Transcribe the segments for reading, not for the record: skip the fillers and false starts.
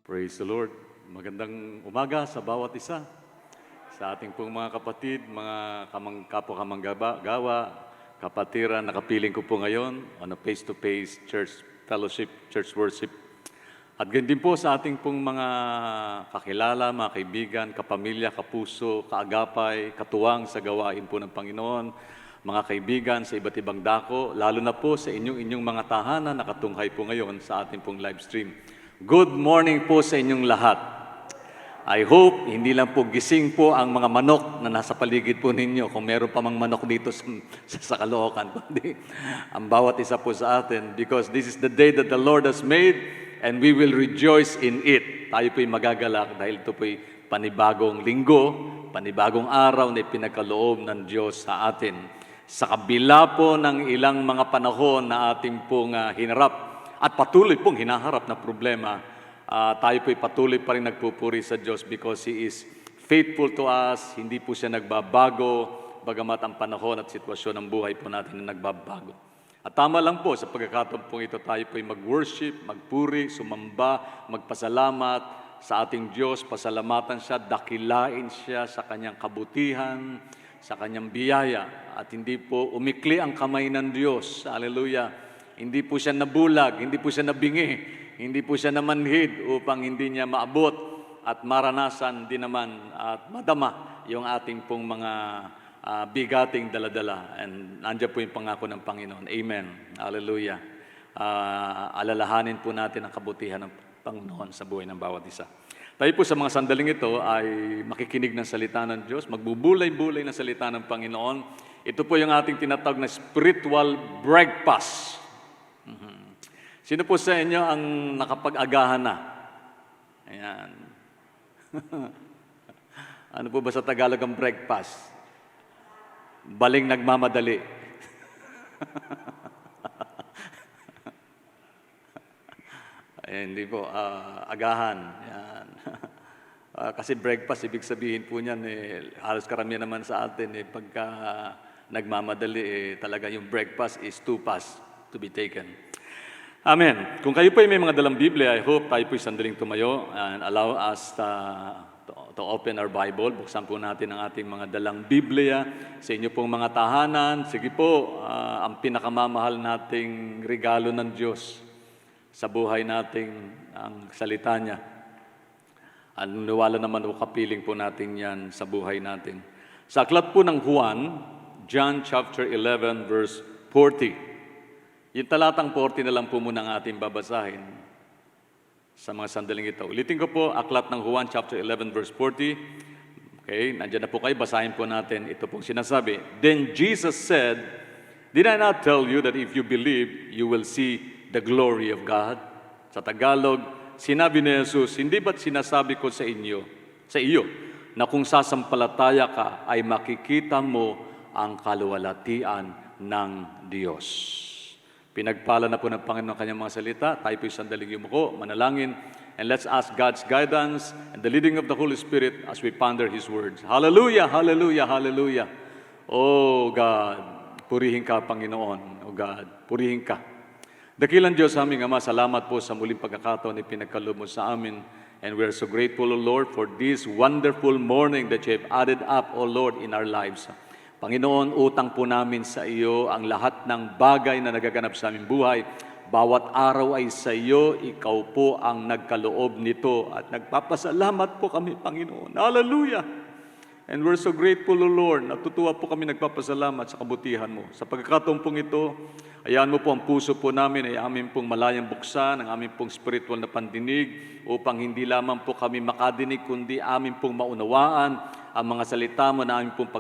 Praise the Lord. Magandang umaga sa bawat isa. Sa ating pong mga kapatid, mga kapwa-kamanggagawa, kapatiran, nakapiling ko po ngayon on a face-to-face church fellowship, church worship. At ganyan din po sa ating pong mga kakilala, mga kaibigan, kapamilya, kapuso, kaagapay, katuwang sa gawain po ng Panginoon, mga kaibigan sa iba't ibang dako, lalo na po sa inyong mga tahanan nakatunghay po ngayon sa ating pong live stream. Good morning po sa inyong lahat. I hope hindi lang po gising po ang mga manok na nasa paligid po ninyo kung meron pa mang manok dito sa Caloocan, kundi ang bawat isa po sa atin, because this is the day that the Lord has made and we will rejoice in it. Tayo po'y magagalak dahil ito po'y panibagong linggo, panibagong araw na ipinagkaloob ng Diyos sa atin. Sa kabila po ng ilang mga panahon na ating pong hinarap at patuloy pong hinaharap na problema, tayo po'y patuloy pa rin nagpupuri sa Diyos because He is faithful to us. Hindi po siya nagbabago, bagamat ang panahon at sitwasyon ng buhay po natin na nagbabago. At tama lang po, sa pagkakataon po ito, tayo po'y mag-worship, magpuri, sumamba, magpasalamat sa ating Diyos, pasalamatan siya, dakilain siya sa kanyang kabutihan, sa kanyang biyaya, at hindi po umikli ang kamay ng Diyos. Hallelujah! Hindi po siya nabulag, hindi po siya nabingi, hindi po siya namanhid upang hindi niya maabot at maranasan din naman at madama yung ating pong mga bigating daladala. And nandiyan po yung pangako ng Panginoon. Amen. Hallelujah. Alalahanin po natin ang kabutihan ng Panginoon sa buhay ng bawat isa. Tayo po sa mga sandaling ito ay makikinig ng salita ng Diyos, magbubulay-bulay ng salita ng Panginoon. Ito po yung ating tinatawag na spiritual breakfast. Sino po sa inyo ang nakapag-agahan na? Ayan. Ano po ba sa Tagalog ang breakfast? Baling nagmamadali. Ayan, hindi po. Agahan. Ayan. Kasi breakfast, ibig sabihin po niyan, halos karamihan naman sa atin, pagka nagmamadali, talaga yung breakfast is too fast to be taken. Amen. Kung kayo po ay may mga dalang Biblia, I hope tayo po ay sandaling tumayo and allow us to open our Bible. Buksan po natin ang ating mga dalang Biblia sa inyo pong mga tahanan. Sige po, ang pinakamamahal nating regalo ng Diyos sa buhay nating ang salita niya. Niwala naman o kapiling po natin yan sa buhay natin. Sa aklat po ng Juan, John chapter 11 verse 40. Yung talatang 40 na lang po muna ang ating babasahin sa mga sandaling ito. Ulitin ko po, aklat ng Juan chapter 11 verse 40. Okay, nandiyan na po kayo, basahin po natin. Ito pong sinasabi. Then Jesus said, "Did I not tell you that if you believe, you will see the glory of God?" Sa Tagalog, sinabi ni Jesus, hindi ba't sinasabi ko sa iyo, na kung sasampalataya ka, ay makikita mo ang kaluwalhatian ng Diyos. Pinagpala na po ng Panginoon ang kanyang mga salita. Tayo po'y sandaling yumuko, manalangin, and let's ask God's guidance and the leading of the Holy Spirit as we ponder His words. Hallelujah, hallelujah, hallelujah. Oh God, purihin ka, Panginoon. Oh God, purihin ka. Dakilang Diyos, aming Ama, salamat po sa muling pagkakataon na pinagkaloob mo sa amin. And we are so grateful, O Lord, for this wonderful morning that you have added up, O Lord, in our lives. Panginoon, utang po namin sa iyo ang lahat ng bagay na nagaganap sa aming buhay. Bawat araw ay sa iyo, ikaw po ang nagkaloob nito at nagpapasalamat po kami, Panginoon. Hallelujah! And we're so grateful, O Lord. Natutuwa po kami nagpapasalamat sa kabutihan mo. Sa pagkakataon pong ito, ayahan mo po ang puso po namin, ay amin pong malayang buksan, ang amin pong spiritual na pandinig, upang hindi lamang po kami makadinig, kundi amin pong maunawaan ang mga salita mo na amin pong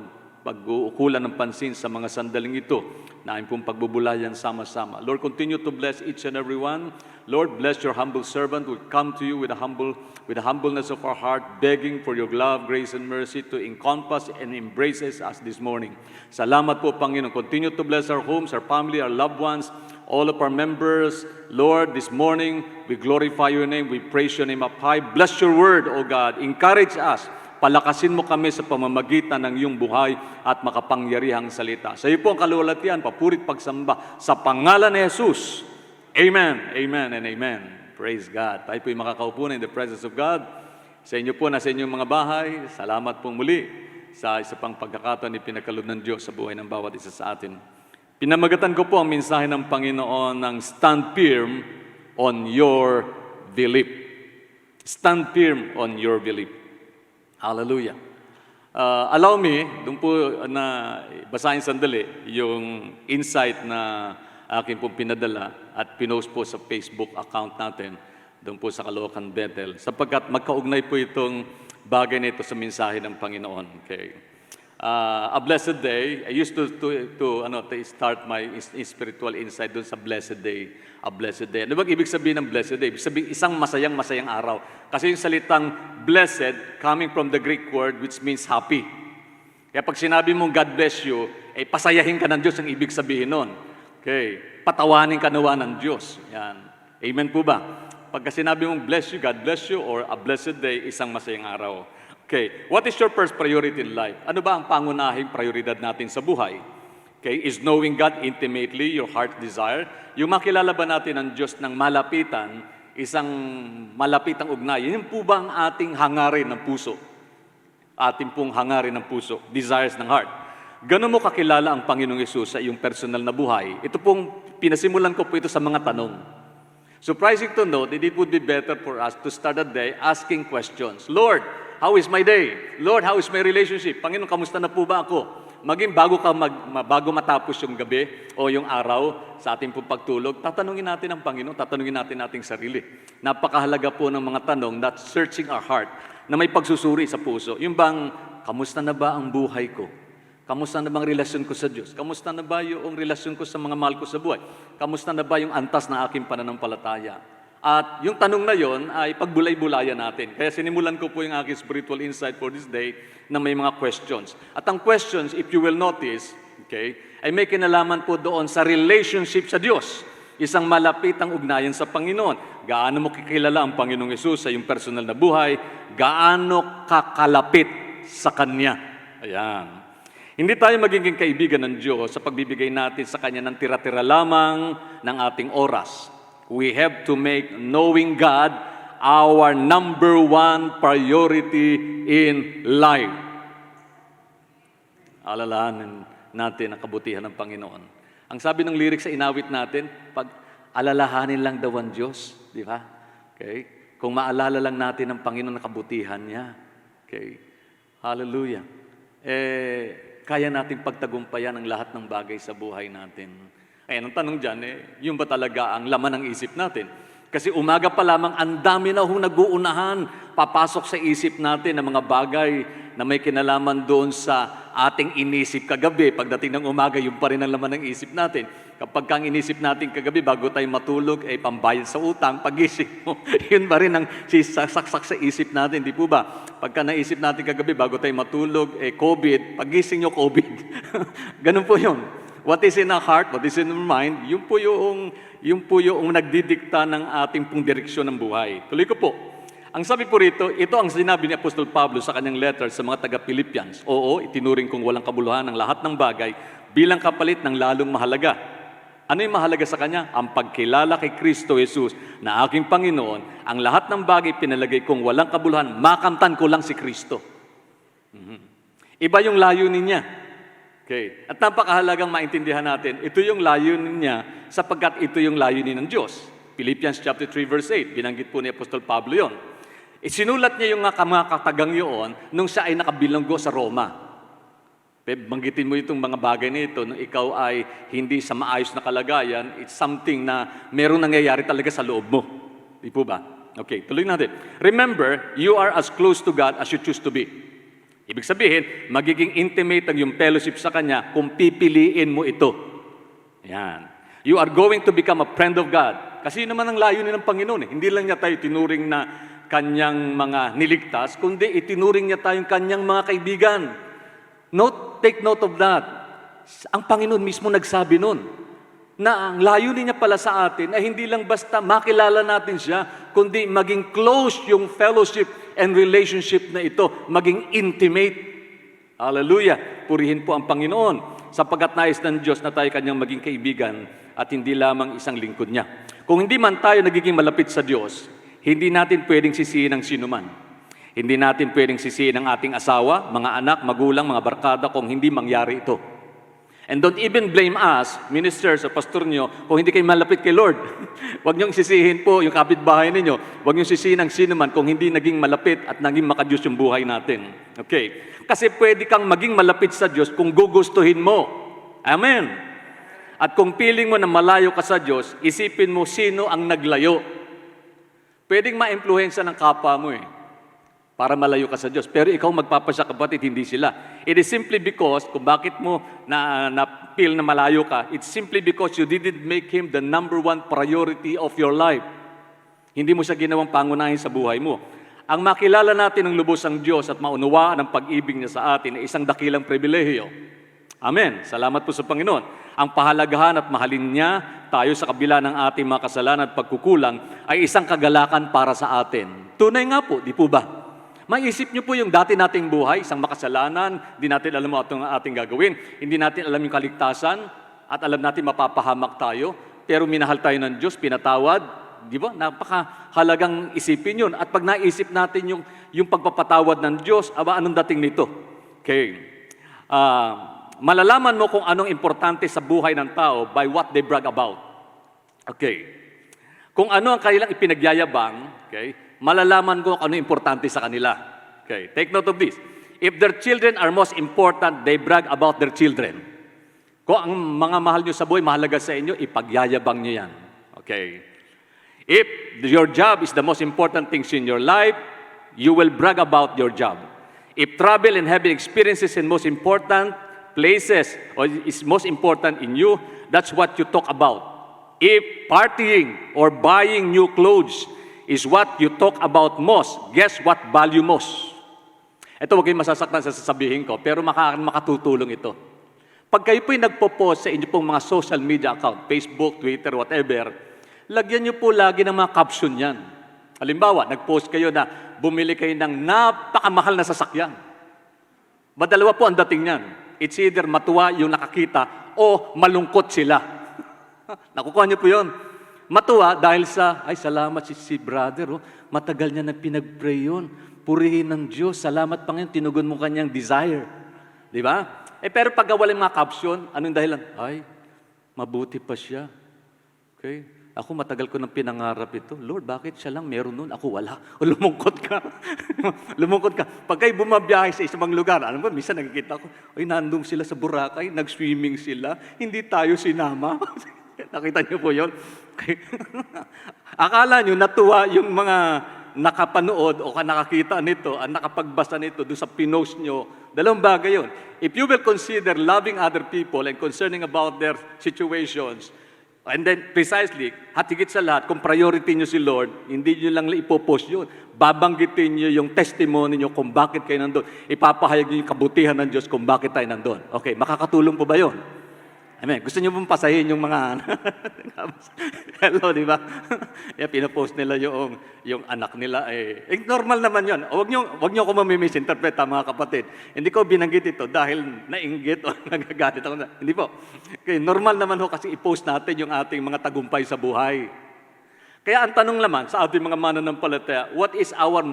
pag-uukulan ng pansin sa mga sandaling ito, na aming pong pagbubulayan sama-sama. Lord, continue to bless each and every one. Lord, bless your humble servant. We come to you with the humbleness of our heart, begging for your love, grace, and mercy to encompass and embrace us this morning. Salamat po, Panginoon. Continue to bless our homes, our family, our loved ones, all of our members. Lord, this morning, we glorify your name. We praise your name up high. Bless your word, O God. Encourage us Palakasin mo kami sa pamamagitan ng iyong buhay at makapangyarihang salita. Sa iyo po ang kaluwalhatian, papurit pagsamba sa pangalan ni Jesus. Amen, amen, and amen. Praise God. Tayo po'y makakaupo na in the presence of God. Sa inyo po na sa inyong mga bahay, salamat pong muli sa isa pang pagkakataon ni pinagkaloob ng Diyos sa buhay ng bawat isa sa atin. Pinamagatan ko po ang mensahe ng Panginoon ng stand firm on your belief. Stand firm on your belief. Hallelujah. Allow me, doon po na basahin sandali yung insight na akin pong pinadala at pinost po sa Facebook account natin doon po sa Caloocan Bethel, sapagkat magkaugnay po itong bagay nito sa mensahe ng Panginoon. Okay. A blessed day. I used to start my spiritual insight doon sa blessed day. A blessed day. Ano bang ibig sabihin ng blessed day? Ibig sabihin isang masayang araw. Kasi yung salitang blessed coming from the Greek word which means happy. Kaya pag sinabi mong God bless you, pasayahin ka ng Diyos ang ibig sabihin nun. Okay. Patawanin ka nawa ng Diyos. Yan. Amen po ba? Pagka sinabi mong bless you, God bless you, or a blessed day, isang masayang araw. Okay, what is your first priority in life? Ano ba ang pangunahing prioridad natin sa buhay? Okay, is knowing God intimately your heart desire? Yung makilala ba natin ang Diyos ng malapitan, isang malapitang ugnayan, yun po ba ang ating hangarin ng puso? Ating pong hangarin ng puso, desires ng heart. Ganun mo kakilala ang Panginoong Hesus sa iyong personal na buhay? Ito pong pinasimulan ko po ito sa mga tanong. Surprising to know that it would be better for us to start a day asking questions. Lord, how is my day? Lord, how is my relationship? Panginoon, kamusta na po ba ako? Maging bago matapos yung gabi o yung araw sa ating pong pagtulog, tatanungin natin ang Panginoon, tatanungin natin ating sarili. Napakahalaga po ng mga tanong that searching our heart, na may pagsusuri sa puso. Yung bang, kamusta na ba ang buhay ko? Kamusta na bang relasyon ko sa Diyos? Kamusta na ba yung relasyon ko sa mga mahal ko sa buhay? Kamusta na ba yung antas na aking pananampalataya? At yung tanong na yon ay pagbulay-bulayan natin. Kaya sinimulan ko po yung aking spiritual insight for this day na may mga questions. At ang questions, if you will notice, okay, ay may kinalaman po doon sa relationship sa Diyos. Isang malapitang ugnayan sa Panginoon. Gaano mo kikilala ang Panginoong Hesus sa iyong personal na buhay? Gaano kakalapit sa Kanya? Ayan. Hindi tayo magiging kaibigan ng Diyos sa pagbibigay natin sa Kanya ng tira-tira lamang ng ating oras. We have to make knowing God our number one priority in life. Alalahanin natin ang kabutihan ng Panginoon. Ang sabi ng lyrics sa inawit natin, pag alalahanin lang daw ang Diyos, di ba? Okay? Kung maalala lang natin ang Panginoon na kabutihan niya. Okay? Hallelujah. Kaya natin pagtagumpayan ang lahat ng bagay sa buhay natin. Ayan, ang tanong dyan, yun ba talaga ang laman ng isip natin? Kasi umaga pa lamang, ang dami na nag-uunahan, papasok sa isip natin ng mga bagay na may kinalaman doon sa ating inisip kagabi. Pagdating ng umaga, yun pa rin ang laman ng isip natin. Kapag kang inisip natin kagabi, bago tayo matulog, pambayad sa utang, pag-isip mo, yun pa rin ang saksak sa isip natin, di po ba? Pagka naisip natin kagabi, bago tayo matulog, COVID, pag-gising nyo, COVID. Ganun po yun. What is in our heart, what is in our mind, yun po yung nagdidikta ng ating pong direksyon ng buhay. Tuloy ko po. Ang sabi po rito, ito ang sinabi ni Apostol Pablo sa kanyang letter sa mga taga-Philippians. Oo, itinuring kong walang kabuluhan ng lahat ng bagay bilang kapalit ng lalong mahalaga. Ano yung mahalaga sa kanya? Ang pagkilala kay Kristo Jesus na aking Panginoon. Ang lahat ng bagay pinalagay kong walang kabuluhan, makamtan ko lang si Kristo. Iba yung layunin niya. Okay. At napakahalagang maintindihan natin, ito yung layunin niya sapagkat ito yung layunin ng Diyos. Philippians chapter 3 verse 8, binanggit po ni Apostol Pablo yon. Sinulat niya yung mga katagang yun nung siya ay nakabilanggo sa Roma. Banggitin mo itong mga bagay nito nung ikaw ay hindi sa maayos na kalagayan, it's something na merong nangyayari talaga sa loob mo. Di po ba? Okay, tuloy natin. Remember, you are as close to God as you choose to be. Ibig sabihin, magiging intimate ang yung fellowship sa Kanya kung pipiliin mo ito. Yan. You are going to become a friend of God. Kasi yun naman ang layunin ng Panginoon. Hindi lang niya tayo tinuring na Kanyang mga niligtas, kundi itinuring niya tayong Kanyang mga kaibigan. Take note of that. Ang Panginoon mismo nagsabi nun, na ang layunin niya pala sa atin ay hindi lang basta makilala natin siya, kundi maging close yung fellowship and relationship na ito maging intimate. Hallelujah! Purihin po ang Panginoon sapagkat nais ng Diyos na tayo kanyang maging kaibigan at hindi lamang isang lingkod niya. Kung hindi man tayo nagiging malapit sa Diyos, hindi natin pwedeng sisihin ang sinuman. Hindi natin pwedeng sisihin ang ating asawa, mga anak, magulang, mga barkada kung hindi mangyari ito. And don't even blame us, ministers o pastor nyo, kung hindi kayo malapit kay Lord. Huwag niyong sisihin po yung kapitbahay ninyo. Huwag niyong sisihin ang sinuman kung hindi naging malapit at naging makadiyos yung buhay natin. Okay? Kasi pwede kang maging malapit sa Diyos kung gugustuhin mo. Amen? At kung piling mo na malayo ka sa Diyos, isipin mo sino ang naglayo. Pwedeng ma-impluwensya ng kapwa mo para malayo ka sa Diyos. Pero ikaw magpapasya, kapatid, hindi sila. It is simply because, kung bakit mo na-feel na malayo ka, it's simply because you didn't make Him the number one priority of your life. Hindi mo siya ginawang pangunahin sa buhay mo. Ang makilala natin ng lubos ang Diyos at maunawaan ang pag-ibig niya sa atin ay isang dakilang pribilehiyo. Amen. Salamat po sa Panginoon. Ang pahalagahan at mahalin niya tayo sa kabila ng ating mga kasalanan at pagkukulang ay isang kagalakan para sa atin. Tunay nga po, di po ba? Maisip niyo po yung dati nating buhay, isang makasalanan, hindi natin alam mo itong ating gagawin, hindi natin alam yung kaligtasan, at alam natin mapapahamak tayo, pero minahal tayo ng Diyos, pinatawad, di ba? Napakahalagang isipin yun. At pag naisip natin yung pagpapatawad ng Diyos, anong dating nito? Okay. Malalaman mo kung anong importante sa buhay ng tao by what they brag about. Okay. Kung ano ang kanilang ipinagyayabang, okay, malalaman ko kung ano importante sa kanila. Okay, take note of this. If their children are most important, they brag about their children. Kung ang mga mahal nyo sa buhay, mahalaga sa inyo, ipagyayabang nyo yan. Okay. If your job is the most important things in your life, you will brag about your job. If travel and having experiences in most important places or is most important in you, that's what you talk about. If partying or buying new clothes is what you talk about most, guess what value most? Ito, huwag kayong masasaktan sa sasabihin ko, pero makatutulong ito. Pag kayo po'y nagpo-post sa inyo pong mga social media account, Facebook, Twitter, whatever, lagyan niyo po lagi ng mga caption yan. Halimbawa, nag-post kayo na bumili kayo ng napakamahal na sasakyan. Madalawa po ang dating niyan. It's either matuwa yung nakakita o malungkot sila. Nakukuha niyo po yun. Matuwa dahil ay salamat si brother, matagal niya na pinag-pray yun. Purihin ng Diyos, salamat Panginoon, tinugon mo kanyang desire. Di ba? Pero pag walang mga caption, anong dahilan? Ay, mabuti pa siya. Okay? Ako matagal ko nang pinangarap ito. Lord, bakit siya lang meron nun? Ako wala. O lumungkot ka. Lumungkot ka. Pag kayo bumabiyahe sa isang lugar, alam mo, minsan nakikita ko, ay nandun sila sa Boracay, nag-swimming sila, hindi tayo sinama. Nakita niyo po yun? Akala niyo natuwa yung mga nakapanood o nakakita nito, ang nakapagbasa nito doon sa pinost niyo. Dalawang bagay yun. If you will consider loving other people and concerning about their situations, and then precisely, hatigit sa lahat, kung priority niyo si Lord, hindi niyo lang ipopost yun. Babanggitin niyo yung testimony niyo kung bakit kayo nandun. Ipapahayag niyo yung kabutihan ng Diyos kung bakit tayo nandun. Okay, makakatulong po ba yun? Amen. Gusto niyo pong pasahin yung mga hello, di ba? Pinapost nila yung anak nila. Normal naman yun. Huwag niyo ako mamisinterpret, mga kapatid. Hindi ko binanggit ito dahil nainggit o nagagalit ako. Hindi po. Okay, normal naman ho kasi i-post natin yung ating mga tagumpay sa buhay. Kaya ang tanong naman sa ating mga mananampalataya, what is our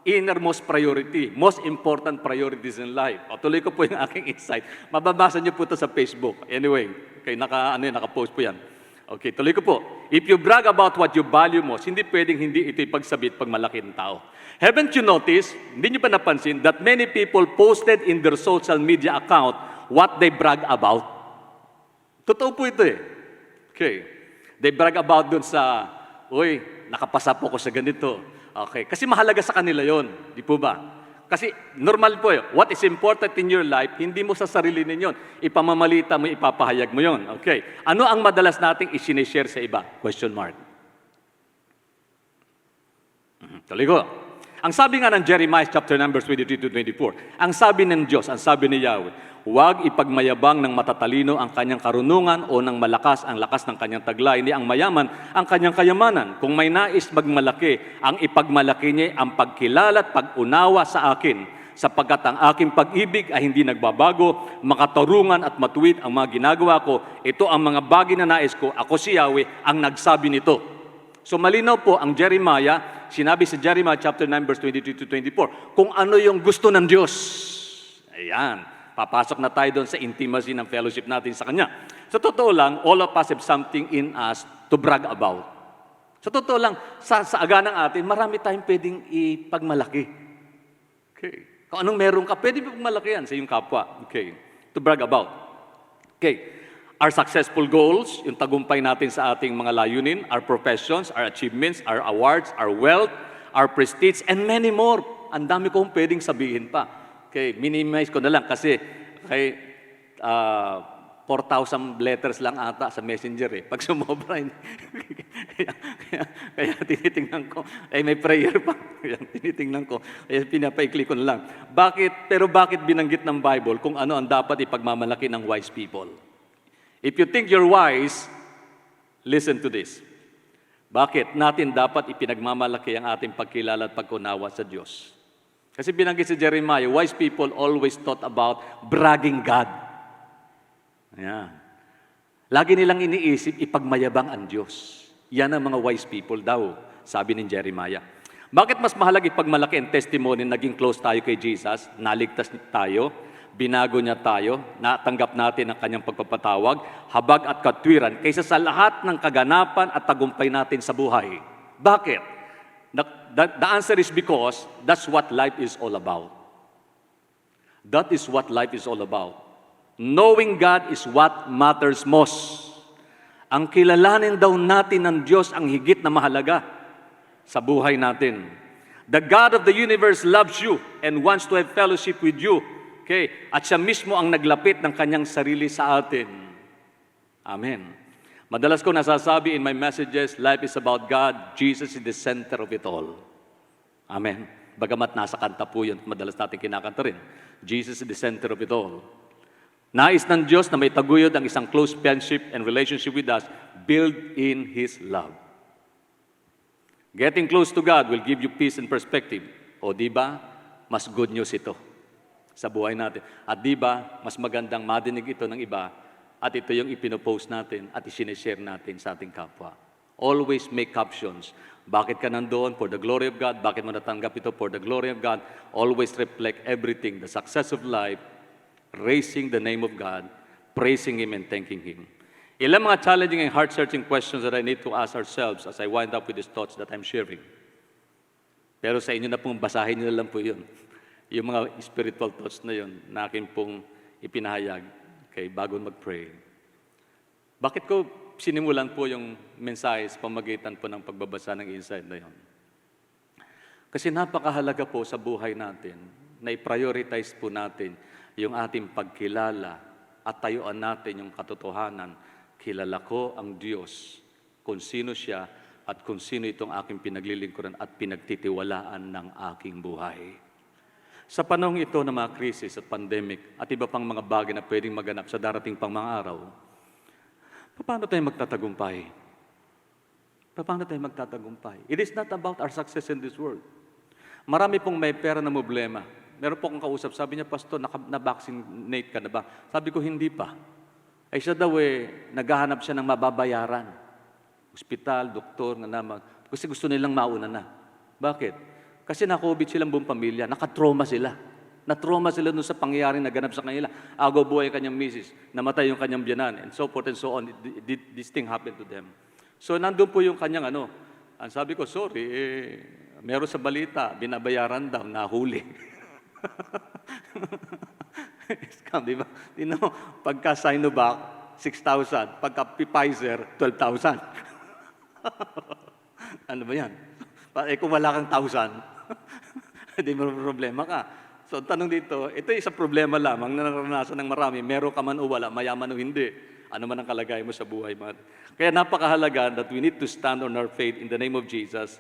innermost priority, most important priorities in life? O, tuloy ko po yung aking insight. Mababasa niyo po ito sa Facebook. Anyway, okay, naka-post po yan. Okay, tuloy ko po. If you brag about what you value most, hindi pwedeng hindi ito ipagsabit pag malaki ng tao. Haven't you noticed, hindi niyo pa napansin, that many people posted in their social media account what they brag about? Totoo po ito Okay. They brag about dun sa, nakapasa po ko sa ganito. Okay, kasi mahalaga sa kanila yon, di po ba? Kasi normal po what is important in your life, hindi mo sa sarili ninyo. Ipamamalita mo, ipapahayag mo yon. Okay, ano ang madalas nating isinishare sa iba? Question mark. Tuloy ko. Ang sabi nga ng Jeremiah chapter numbers 23-24, ang sabi ng Diyos, ang sabi ni Yahweh, Huwag ipagmayabang ng matatalino ang kanyang karunungan o ng malakas ang lakas ng kanyang taglay, hindi ang mayaman ang kanyang kayamanan. Kung may nais magmalaki, ang ipagmalaki niya ang pagkilala at pag-unawa sa akin, sapagkat ang aking pag-ibig ay hindi nagbabago, makatarungan at matuwid ang mga ginagawa ko. Ito ang mga bagay na nais ko, ako si Yahweh ang nagsabi nito. So malinaw po ang Jeremiah, sinabi sa Jeremiah chapter 9 verse 23 to 24, kung ano yung gusto ng Diyos. Ayan, papasok na tayo doon sa intimacy ng fellowship natin sa Kanya. Sa totoo lang, all of us have something in us to brag about. Sa totoo lang, sa aga ng atin, marami tayong pwedeng ipagmalaki. Okay. Kung anong meron ka, pwede ipagmalaki yan sa iyong kapwa. Okay. To brag about. Okay. Our successful goals, yung tagumpay natin sa ating mga layunin, our professions, our achievements, our awards, our wealth, our prestige, and many more. Ang dami kong pwedeng sabihin pa. Okay, minimize ko na lang kasi 4,000 letters lang ata sa messenger eh. Pag sumobra, kaya tinitingnan ko, may prayer pa. Kaya tinitingnan ko, kaya pinapaikli ko na lang. Bakit? Pero bakit binanggit ng Bible kung ano ang dapat ipagmamalaki ng wise people? If you think you're wise, listen to this. Bakit natin dapat ipinagmamalaki ang ating pagkilala at pagkunawa sa Diyos? Kasi binanggit si Jeremiah, wise people always thought about bragging God. Ayan. Lagi nilang iniisip, ipagmayabang ang Diyos. Yan ang mga wise people daw, sabi ni Jeremiah. Bakit mas mahalaga ipagmalaki ang testimony, naging close tayo kay Jesus, naligtas tayo, binago niya tayo, natanggap natin ang kanyang pagpapatawag, habag at katwiran, kaysa sa lahat ng kaganapan at tagumpay natin sa buhay. Bakit? The answer is because that's what life is all about. That is what life is all about. Knowing God is what matters most. Ang kilalanin daw natin ng Diyos ang higit na mahalaga sa buhay natin. The God of the universe loves you and wants to have fellowship with you. Okay. At siya mismo ang naglapit ng kanyang sarili sa atin. Amen. Madalas ko nasasabi in my messages, life is about God. Jesus is the center of it all. Amen. Bagamat nasa kanta po yun, madalas natin kinakanta rin. Jesus is the center of it all. Nais ng Diyos na may taguyod ang isang close friendship and relationship with us, build in His love. Getting close to God will give you peace and perspective. O di ba, mas good news ito sa buhay natin. At di ba, mas magandang madinig ito ng iba at ito yung ipinopost natin at isineshare natin sa ating kapwa. Always make captions. Bakit ka nandoon? For the glory of God. Bakit mo natanggap ito? For the glory of God. Always reflect everything, the success of life, raising the name of God, praising Him and thanking Him. Ilang mga challenging and heart-searching questions that I need to ask ourselves as I wind up with these thoughts that I'm sharing. Pero sa inyo na pong basahin nyo na lang po yun. Yung mga spiritual thoughts na yun, na akin pong ipinahayag bago mag-pray. Bakit ko sinimulan po yung mensahe sa pamagitan po ng pagbabasa ng insight na yun? Kasi napakahalaga po sa buhay natin na i-prioritize po natin yung ating pagkilala at tayuan natin yung katotohanan. Kilala ko ang Diyos, kung sino siya at kung sino itong aking pinaglilingkuran at pinagtitiwalaan ng aking buhay. Sa panahon ito ng mga krisis at pandemic at iba pang mga bagay na pwedeng maganap sa darating pang mga araw, paano tayo magtatagumpay? Paano tayo magtatagumpay? It is not about our success in this world. Marami pong may pera na problema. Meron po akong kausap, sabi niya, Pastor, na-vaccinate ka na ba? Sabi ko, hindi pa. Ay siya daw naghahanap siya ng mababayaran. Hospital, doktor, nga naman. Kasi gusto nilang mauna na. Bakit? Kasi na-COVID silang buong pamilya, nakatrauma sila. Na-trauma sila doon sa pangyayaring naganap sa kanila. Agaw buhay kanyang misis, namatay yung kanyang biyanan, and so forth and so on. This thing happened to them. So nandun po yung kanyang ang sabi ko, sorry, meron sa balita, binabayaran daw, nahuli. Scam, di ba? Pagka Sinovac, 6,000. Pagka Pfizer, 12,000. Ano ba yan? Kung wala kang 1,000, hindi mo problema ka. So, tanong dito, ito isang problema lamang na naranasan ng marami. Meron ka man o wala, mayaman o hindi. Ano man ang kalagay mo sa buhay mo. Kaya napakahalaga that we need to stand on our faith in the name of Jesus,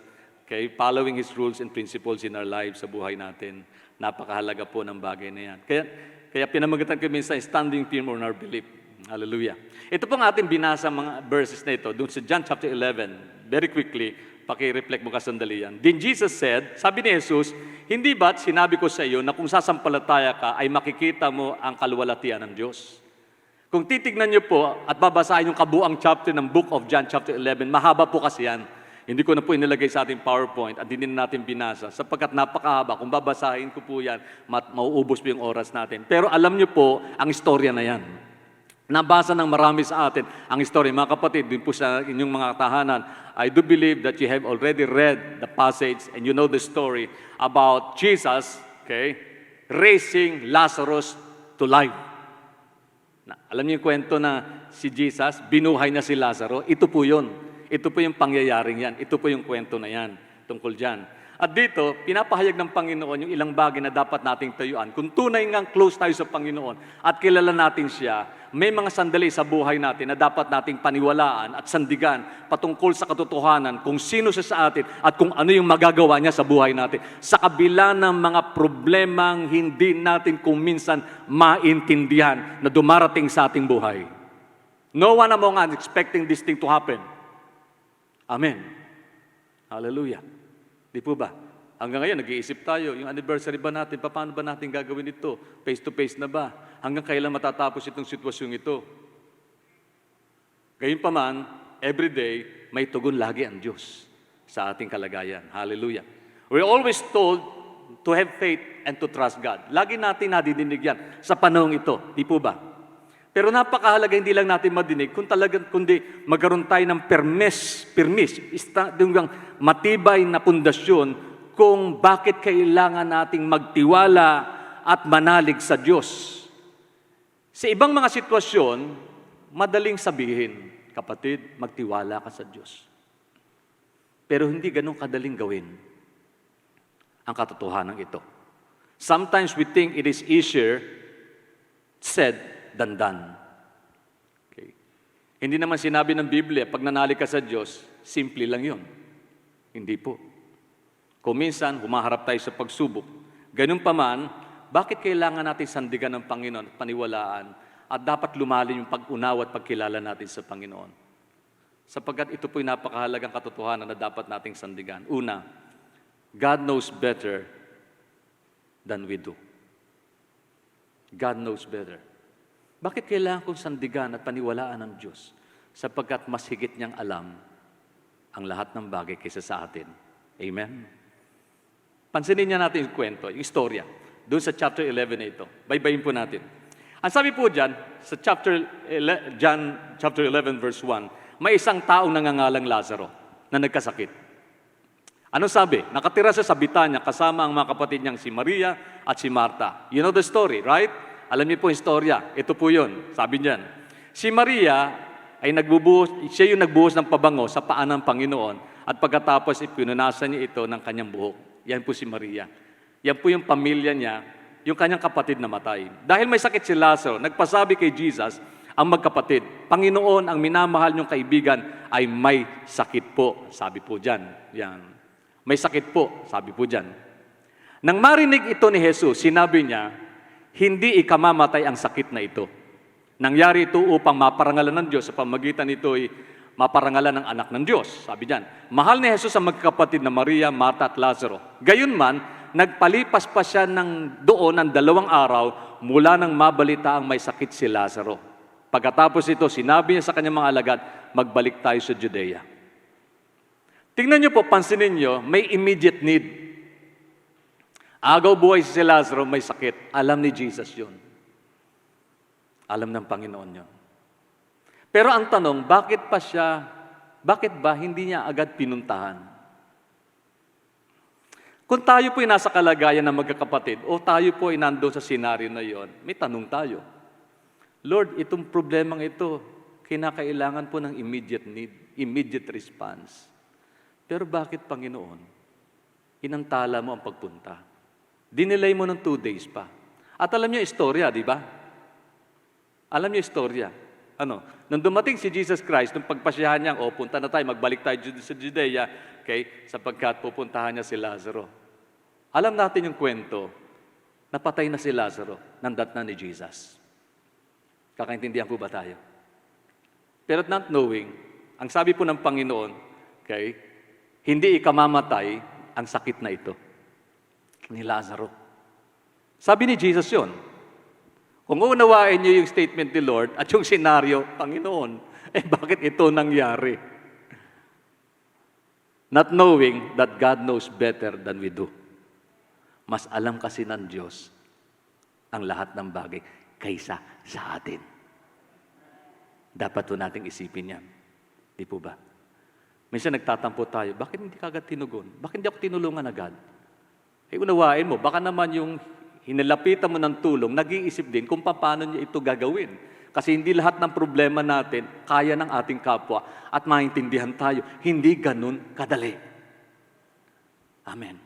following His rules and principles in our lives sa buhay natin. Napakahalaga po ng bagay na yan. Kaya Kaya pinamagitan ko minsan, standing firm on our belief. Hallelujah. Ito pong ating binasa mga verses na ito, doon sa John chapter 11. Very quickly, paki-reflect mo kasandali yan. Then Jesus said, sabi ni Jesus, hindi ba't sinabi ko sa iyo na kung sasampalataya ka ay makikita mo ang kaluwalhatian ng Diyos? Kung titignan niyo po at babasahin yung kabuang chapter ng book of John chapter 11, mahaba po kasi yan. Hindi ko na po inilagay sa ating PowerPoint at hindi na natin binasa sapagkat napakahaba. Kung babasahin ko po yan, mauubos po yung oras natin. Pero alam niyo po ang istorya na yan. Nabasa ng marami sa atin ang story. Mga kapatid, din po sa inyong mga tahanan, I do believe that you have already read the passage and you know the story about Jesus, okay, raising Lazarus to life. Alam niyo yung kwento na si Jesus, binuhay na si Lazaro. Ito po yun. Ito po yung pangyayaring yan. Ito po yung kwento na yan tungkol dyan. At dito, pinapahayag ng Panginoon yung ilang bagay na dapat nating tayuan. Kung tunay ngang close tayo sa Panginoon at kilala natin siya, may mga sandali sa buhay natin na dapat nating paniwalaan at sandigan patungkol sa katotohanan kung sino siya sa atin at kung ano yung magagawa niya sa buhay natin. Sa kabila ng mga problemang hindi natin kung minsan maintindihan na dumarating sa ating buhay. No one among us expecting this thing to happen. Amen. Hallelujah. Di po ba? Hanggang ngayon, nag-iisip tayo, yung anniversary ba natin, paano ba natin gagawin ito? Face-to-face na ba? Hanggang kailan matatapos itong sitwasyong ito? Gayunpaman, every day, may tugon lagi ang Diyos sa ating kalagayan. Hallelujah. We're always told to have faith and to trust God. Lagi natin nadidinig yan sa panahong ito. Di po ba? Pero napakahalaga hindi lang natin madinig, kundi magkaroon tayo ng permis, matibay na pundasyon kung bakit kailangan nating magtiwala at manalig sa Diyos. Sa ibang mga sitwasyon, madaling sabihin, kapatid, magtiwala ka sa Diyos. Pero hindi ganun kadaling gawin ang katotohanan ito. Sometimes we think it is easier said than done. Okay. Hindi naman sinabi ng Biblia, pag nanalig ka sa Diyos, simple lang yun. Hindi po. Kung minsan, humaharap tayo sa pagsubok. Ganun pa man, bakit kailangan natin sandigan ng Panginoon at paniwalaan at dapat lumalim yung pag-unawa at pagkilala natin sa Panginoon? Sapagkat ito po'y napakahalagang katotohanan na dapat nating sandigan. Una, God knows better than we do. God knows better. Bakit kailangan kong sandigan at paniwalaan ng Diyos? Sapagkat mas higit niyang alam ang lahat ng bagay kaysa sa atin. Amen? Pansinin niya natin yung kwento, yung istorya. Doon sa chapter 11 na ito. Baybayin po natin. Ang sabi po dyan, sa John chapter 11 verse 1, may isang taong nangangalang Lazaro na nagkasakit. Ano sabi? Nakatira siya sa Bitanya kasama ang mga kapatid niyang si Maria at si Marta. You know the story, right? Alam niyo po yung istorya. Ito po yun. Sabi niyan. Si Maria ay siya yung nagbuhos ng pabango sa paa ng Panginoon at pagkatapos ipinunasan niya ito ng kanyang buhok. Yan po si Maria. Yan po yung pamilya niya, yung kanyang kapatid na matay. Dahil may sakit si Lazaro, nagpasabi kay Jesus ang magkapatid, Panginoon, ang minamahal niyong kaibigan ay may sakit po. Sabi po dyan. Yan. May sakit po. Sabi po dyan. Nang marinig ito ni Jesus, sinabi niya, hindi ikamamatay ang sakit na ito. Nangyari ito upang maparangalan ng Diyos sa pamagitan nito'y maparangalan ng anak ng Diyos. Sabi diyan, mahal ni Jesus ang magkakapatid na Maria, Marta at Lazaro. Gayunman, nagpalipas pa siya doon ng 2 araw mula nang mabalita ang may sakit si Lazaro. Pagkatapos ito, sinabi niya sa kanyang mga alagad, magbalik tayo sa Judea. Tingnan niyo po, pansinin niyo, may immediate need. Agaw buhay si Lazaro, may sakit. Alam ni Jesus yun. Alam ng Panginoon yun. Pero ang tanong, bakit ba hindi niya agad pinuntahan? Kung tayo po'y nasa kalagayan ng magkakapatid, o tayo po'y nandoon sa senaryo na yon, may tanong tayo. Lord, itong problemang ito, kinakailangan po ng immediate need, immediate response. Pero bakit, Panginoon, inantala mo ang pagpunta? Dinelay mo ng 2 days pa. At alam niyo istorya, di ba? Alam niyo istorya. Nung dumating si Jesus Christ, nung pagpasyahan niya, punta na tayo, magbalik tayo sa Judea, okay, sapagkat pupuntahan niya si Lazaro. Alam natin yung kwento. Napatay na si Lazaro, nandat na ni Jesus. Kakaintindihan po ba tayo? Pero not knowing, ang sabi po ng Panginoon, okay, hindi ikamamatay ang sakit na ito ni Lazaro. Sabi ni Jesus yon. Kung unawain niyo yung statement ni Lord at yung senaryo, Panginoon, bakit ito nangyari? Not knowing that God knows better than we do. Mas alam kasi ng Diyos ang lahat ng bagay kaysa sa atin. Dapat po nating isipin yan. Di po ba? Minsan nagtatampo tayo, bakit hindi ka agad tinugon? Bakit hindi ako tinulungan agad? Unawain mo, baka naman yung hinalapitan mo ng tulong, nag-iisip din kung paano niya ito gagawin. Kasi hindi lahat ng problema natin kaya ng ating kapwa at maintindihan tayo. Hindi ganun kadali. Amen.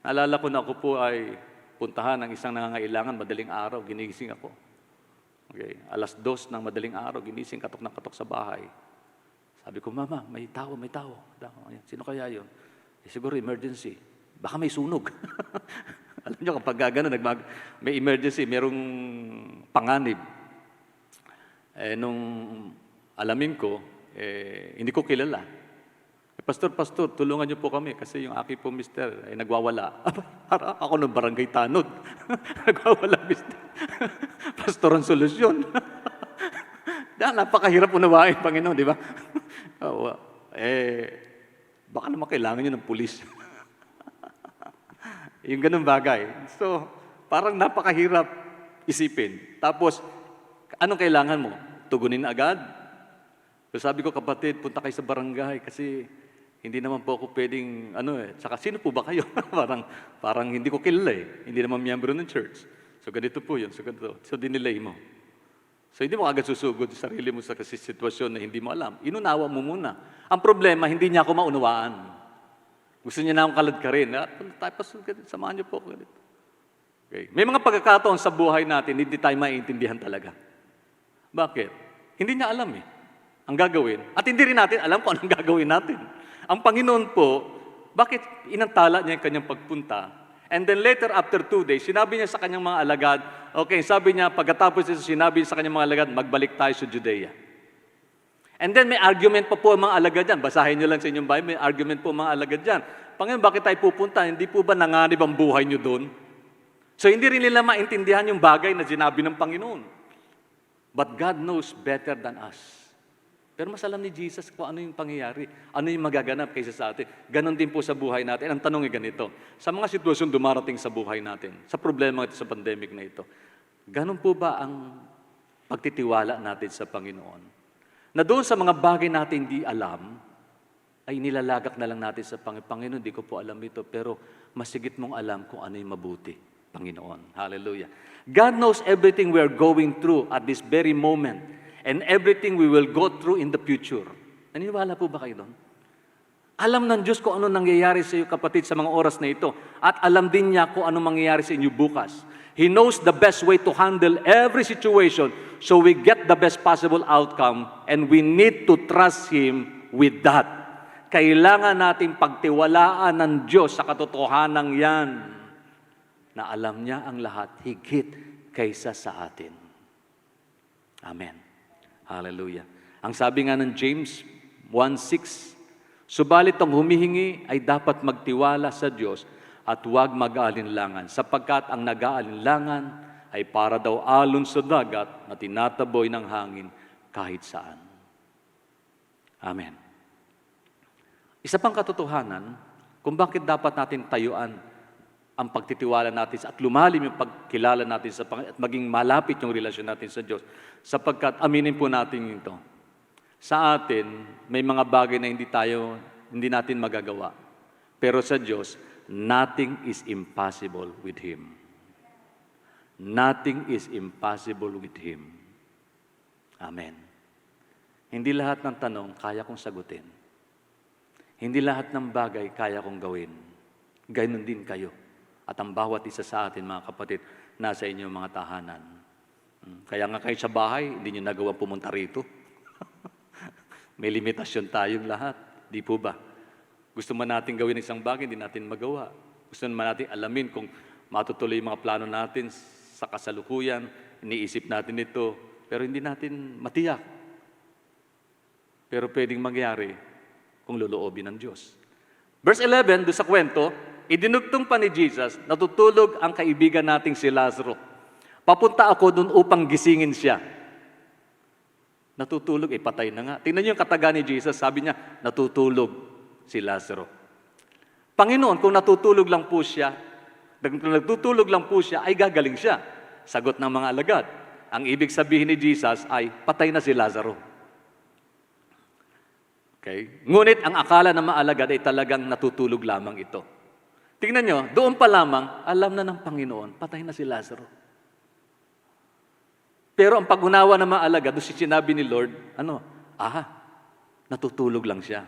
Naalala ko na ako po ay puntahan ng isang nangangailangan, madaling araw, ginising ako. Okay. 2:00 ng madaling araw, ginising katok ng katok sa bahay. Sabi ko, Mama, may tao. Ayan, sino kaya yun? Siguro emergency. Baka may sunog. Alam nyo, kapag gano'n, may emergency, merong panganib. Nung alamin ko, hindi ko kilala. Pastor, tulungan niyo po kami kasi yung aking po mister ay nagwawala. Para ako ng barangay tanod. Nagwawala, mister. Pastor ang solusyon. Napakahirap unawain, Panginoon, di ba? Baka naman kailangan niyo ng pulis. Yung ganun bagay. So, parang napakahirap isipin. Tapos, anong kailangan mo? Tugunin agad? So sabi ko, kapatid, punta kayo sa barangay kasi hindi naman po ako pwedeng, tsaka sino po ba kayo? parang hindi ko kilala Hindi naman miyembro ng church. So ganito po yun, so dinelay mo. So hindi mo agad susugod sa sarili mo sa sitwasyon na hindi mo alam. Inunawa mo muna. Ang problema, hindi niya ako maunawaan. Gusto niya na akong kalad ka rin. Tapos, samahan niyo po ako. Okay. May mga pagkakataon sa buhay natin, hindi tayo maiintindihan talaga. Bakit? Hindi niya alam ang gagawin. At hindi rin natin alam kung anong gagawin natin. Ang Panginoon po, bakit inantala niya yung kanyang pagpunta? And then later, after 2 days, sinabi niya sa kanyang mga alagad, sabi niya, pagkatapos ito, sinabi niya sa kanyang mga alagad, magbalik tayo sa Judea. And then may argument pa po ang mga alagad dyan. Basahin niyo lang sa inyong Bible, may argument po ang mga alagad dyan. Panginoon, bakit tayo pupunta? Hindi po ba nanganib ang buhay niyo doon? So hindi rin nila maintindihan yung bagay na sinabi ng Panginoon. But God knows better than us. Pero mas alam ni Jesus kung ano yung pangyayari, ano yung magaganap kaysa sa atin. Ganon din po sa buhay natin. Ang tanong ay ganito, sa mga sitwasyon dumarating sa buhay natin, sa problema ito, sa pandemic na ito, ganon po ba ang pagtitiwala natin sa Panginoon? Na doon sa mga bagay natin hindi alam, ay nilalagak na lang natin sa Panginoon, di ko po alam ito, pero masigit mong alam kung ano yung mabuti, Panginoon. Hallelujah. God knows everything we are going through at this very moment and everything we will go through in the future. Naniniwala po ba kayo doon? Alam ng Diyos kung ano nangyayari sa iyo, kapatid, sa mga oras na ito. At alam din niya kung ano mangyayari sa inyo bukas. He knows the best way to handle every situation so we get the best possible outcome and we need to trust Him with that. Kailangan nating pagtiwalaan ng Diyos sa katotohanan yan na alam niya ang lahat higit kaysa sa atin. Amen. Hallelujah. Ang sabi nga ng James 1:6, subalit ang humihingi ay dapat magtiwala sa Diyos at huwag mag-aalinlangan, sapagkat ang nag-aalinlangan ay para daw alon sa dagat na tinataboy ng hangin kahit saan. Amen. Isa pang katotohanan kung bakit dapat natin tayuan ang pagtitiwala natin at lumalim yung pagkilala natin sa Panginoon at maging malapit yung relasyon natin sa Diyos. Sapagkat aminin po natin ito. Sa atin, may mga bagay na hindi natin magagawa. Pero sa Diyos, nothing is impossible with Him. Nothing is impossible with Him. Amen. Hindi lahat ng tanong kaya kong sagutin. Hindi lahat ng bagay kaya kong gawin. Gayun din kayo. At ang bawat isa sa atin, mga kapatid, nasa inyong mga tahanan. Kaya nga kayo sa bahay, hindi nyo nagawang pumunta rito. May limitasyon tayong lahat. Di po ba? Gusto man natin gawin isang bagay, hindi natin magawa. Gusto man natin alamin kung matutuloy yung mga plano natin sa kasalukuyan, iniisip natin ito, pero hindi natin matiyak. Pero pwedeng mangyari kung loloobin ng Diyos. Verse 11, doon sa kwento, idinugtong pa ni Jesus, natutulog ang kaibigan nating si Lazaro. Papunta ako doon upang gisingin siya. Natutulog, patay na nga. Tingnan niyo yung kataga ni Jesus, sabi niya, natutulog si Lazaro. Panginoon, kung natutulog lang po siya, ay gagaling siya. Sagot ng mga alagad. Ang ibig sabihin ni Jesus ay, patay na si Lazaro. Okay? Ngunit ang akala ng mga alagad ay talagang natutulog lamang ito. Tingnan niyo, doon pa lamang, alam na ng Panginoon, patay na si Lazaro. Pero ang pag-unawa ng mga alagad, doon sinabi ni Lord, natutulog lang siya.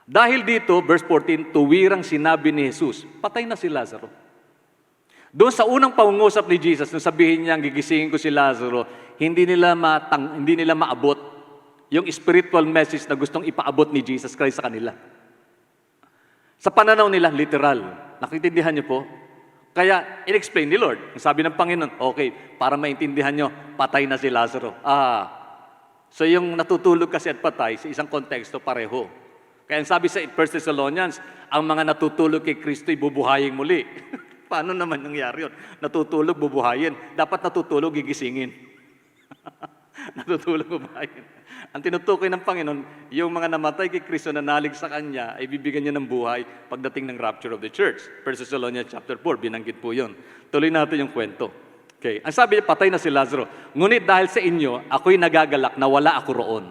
Dahil dito, verse 14, tuwirang sinabi ni Jesus, patay na si Lazaro. Doon sa unang pangungusap ni Jesus, nung sabihin niya, gigisingin ko si Lazaro, hindi nila maabot yung spiritual message na gustong ipaabot ni Jesus Christ sa kanila. Sa pananaw nila, literal. Nakitindihan niyo po? Kaya, in-explain ni Lord. Sabi ng Panginoon, okay, para maintindihan nyo, patay na si Lazaro. So yung natutulog kasi at patay, sa isang konteksto, pareho. Kaya sabi sa 1 Thessalonians, ang mga natutulog kay Kristo ay bubuhayin muli. Paano naman nangyari yun? Natutulog, bubuhayin. Dapat natutulog, gigisingin. Natutulog, bubuhayin. Ang tinutukoy ng Panginoon, yung mga namatay kay Kristo na nalig sa Kanya, ay bibigyan niya ng buhay pagdating ng rapture of the church. 1 Thessalonians chapter 4, binanggit po yun. Tuloy natin yung kwento. Okay. Ang sabi niya, patay na si Lazaro. Ngunit dahil sa inyo, ako'y nagagalak na wala ako roon.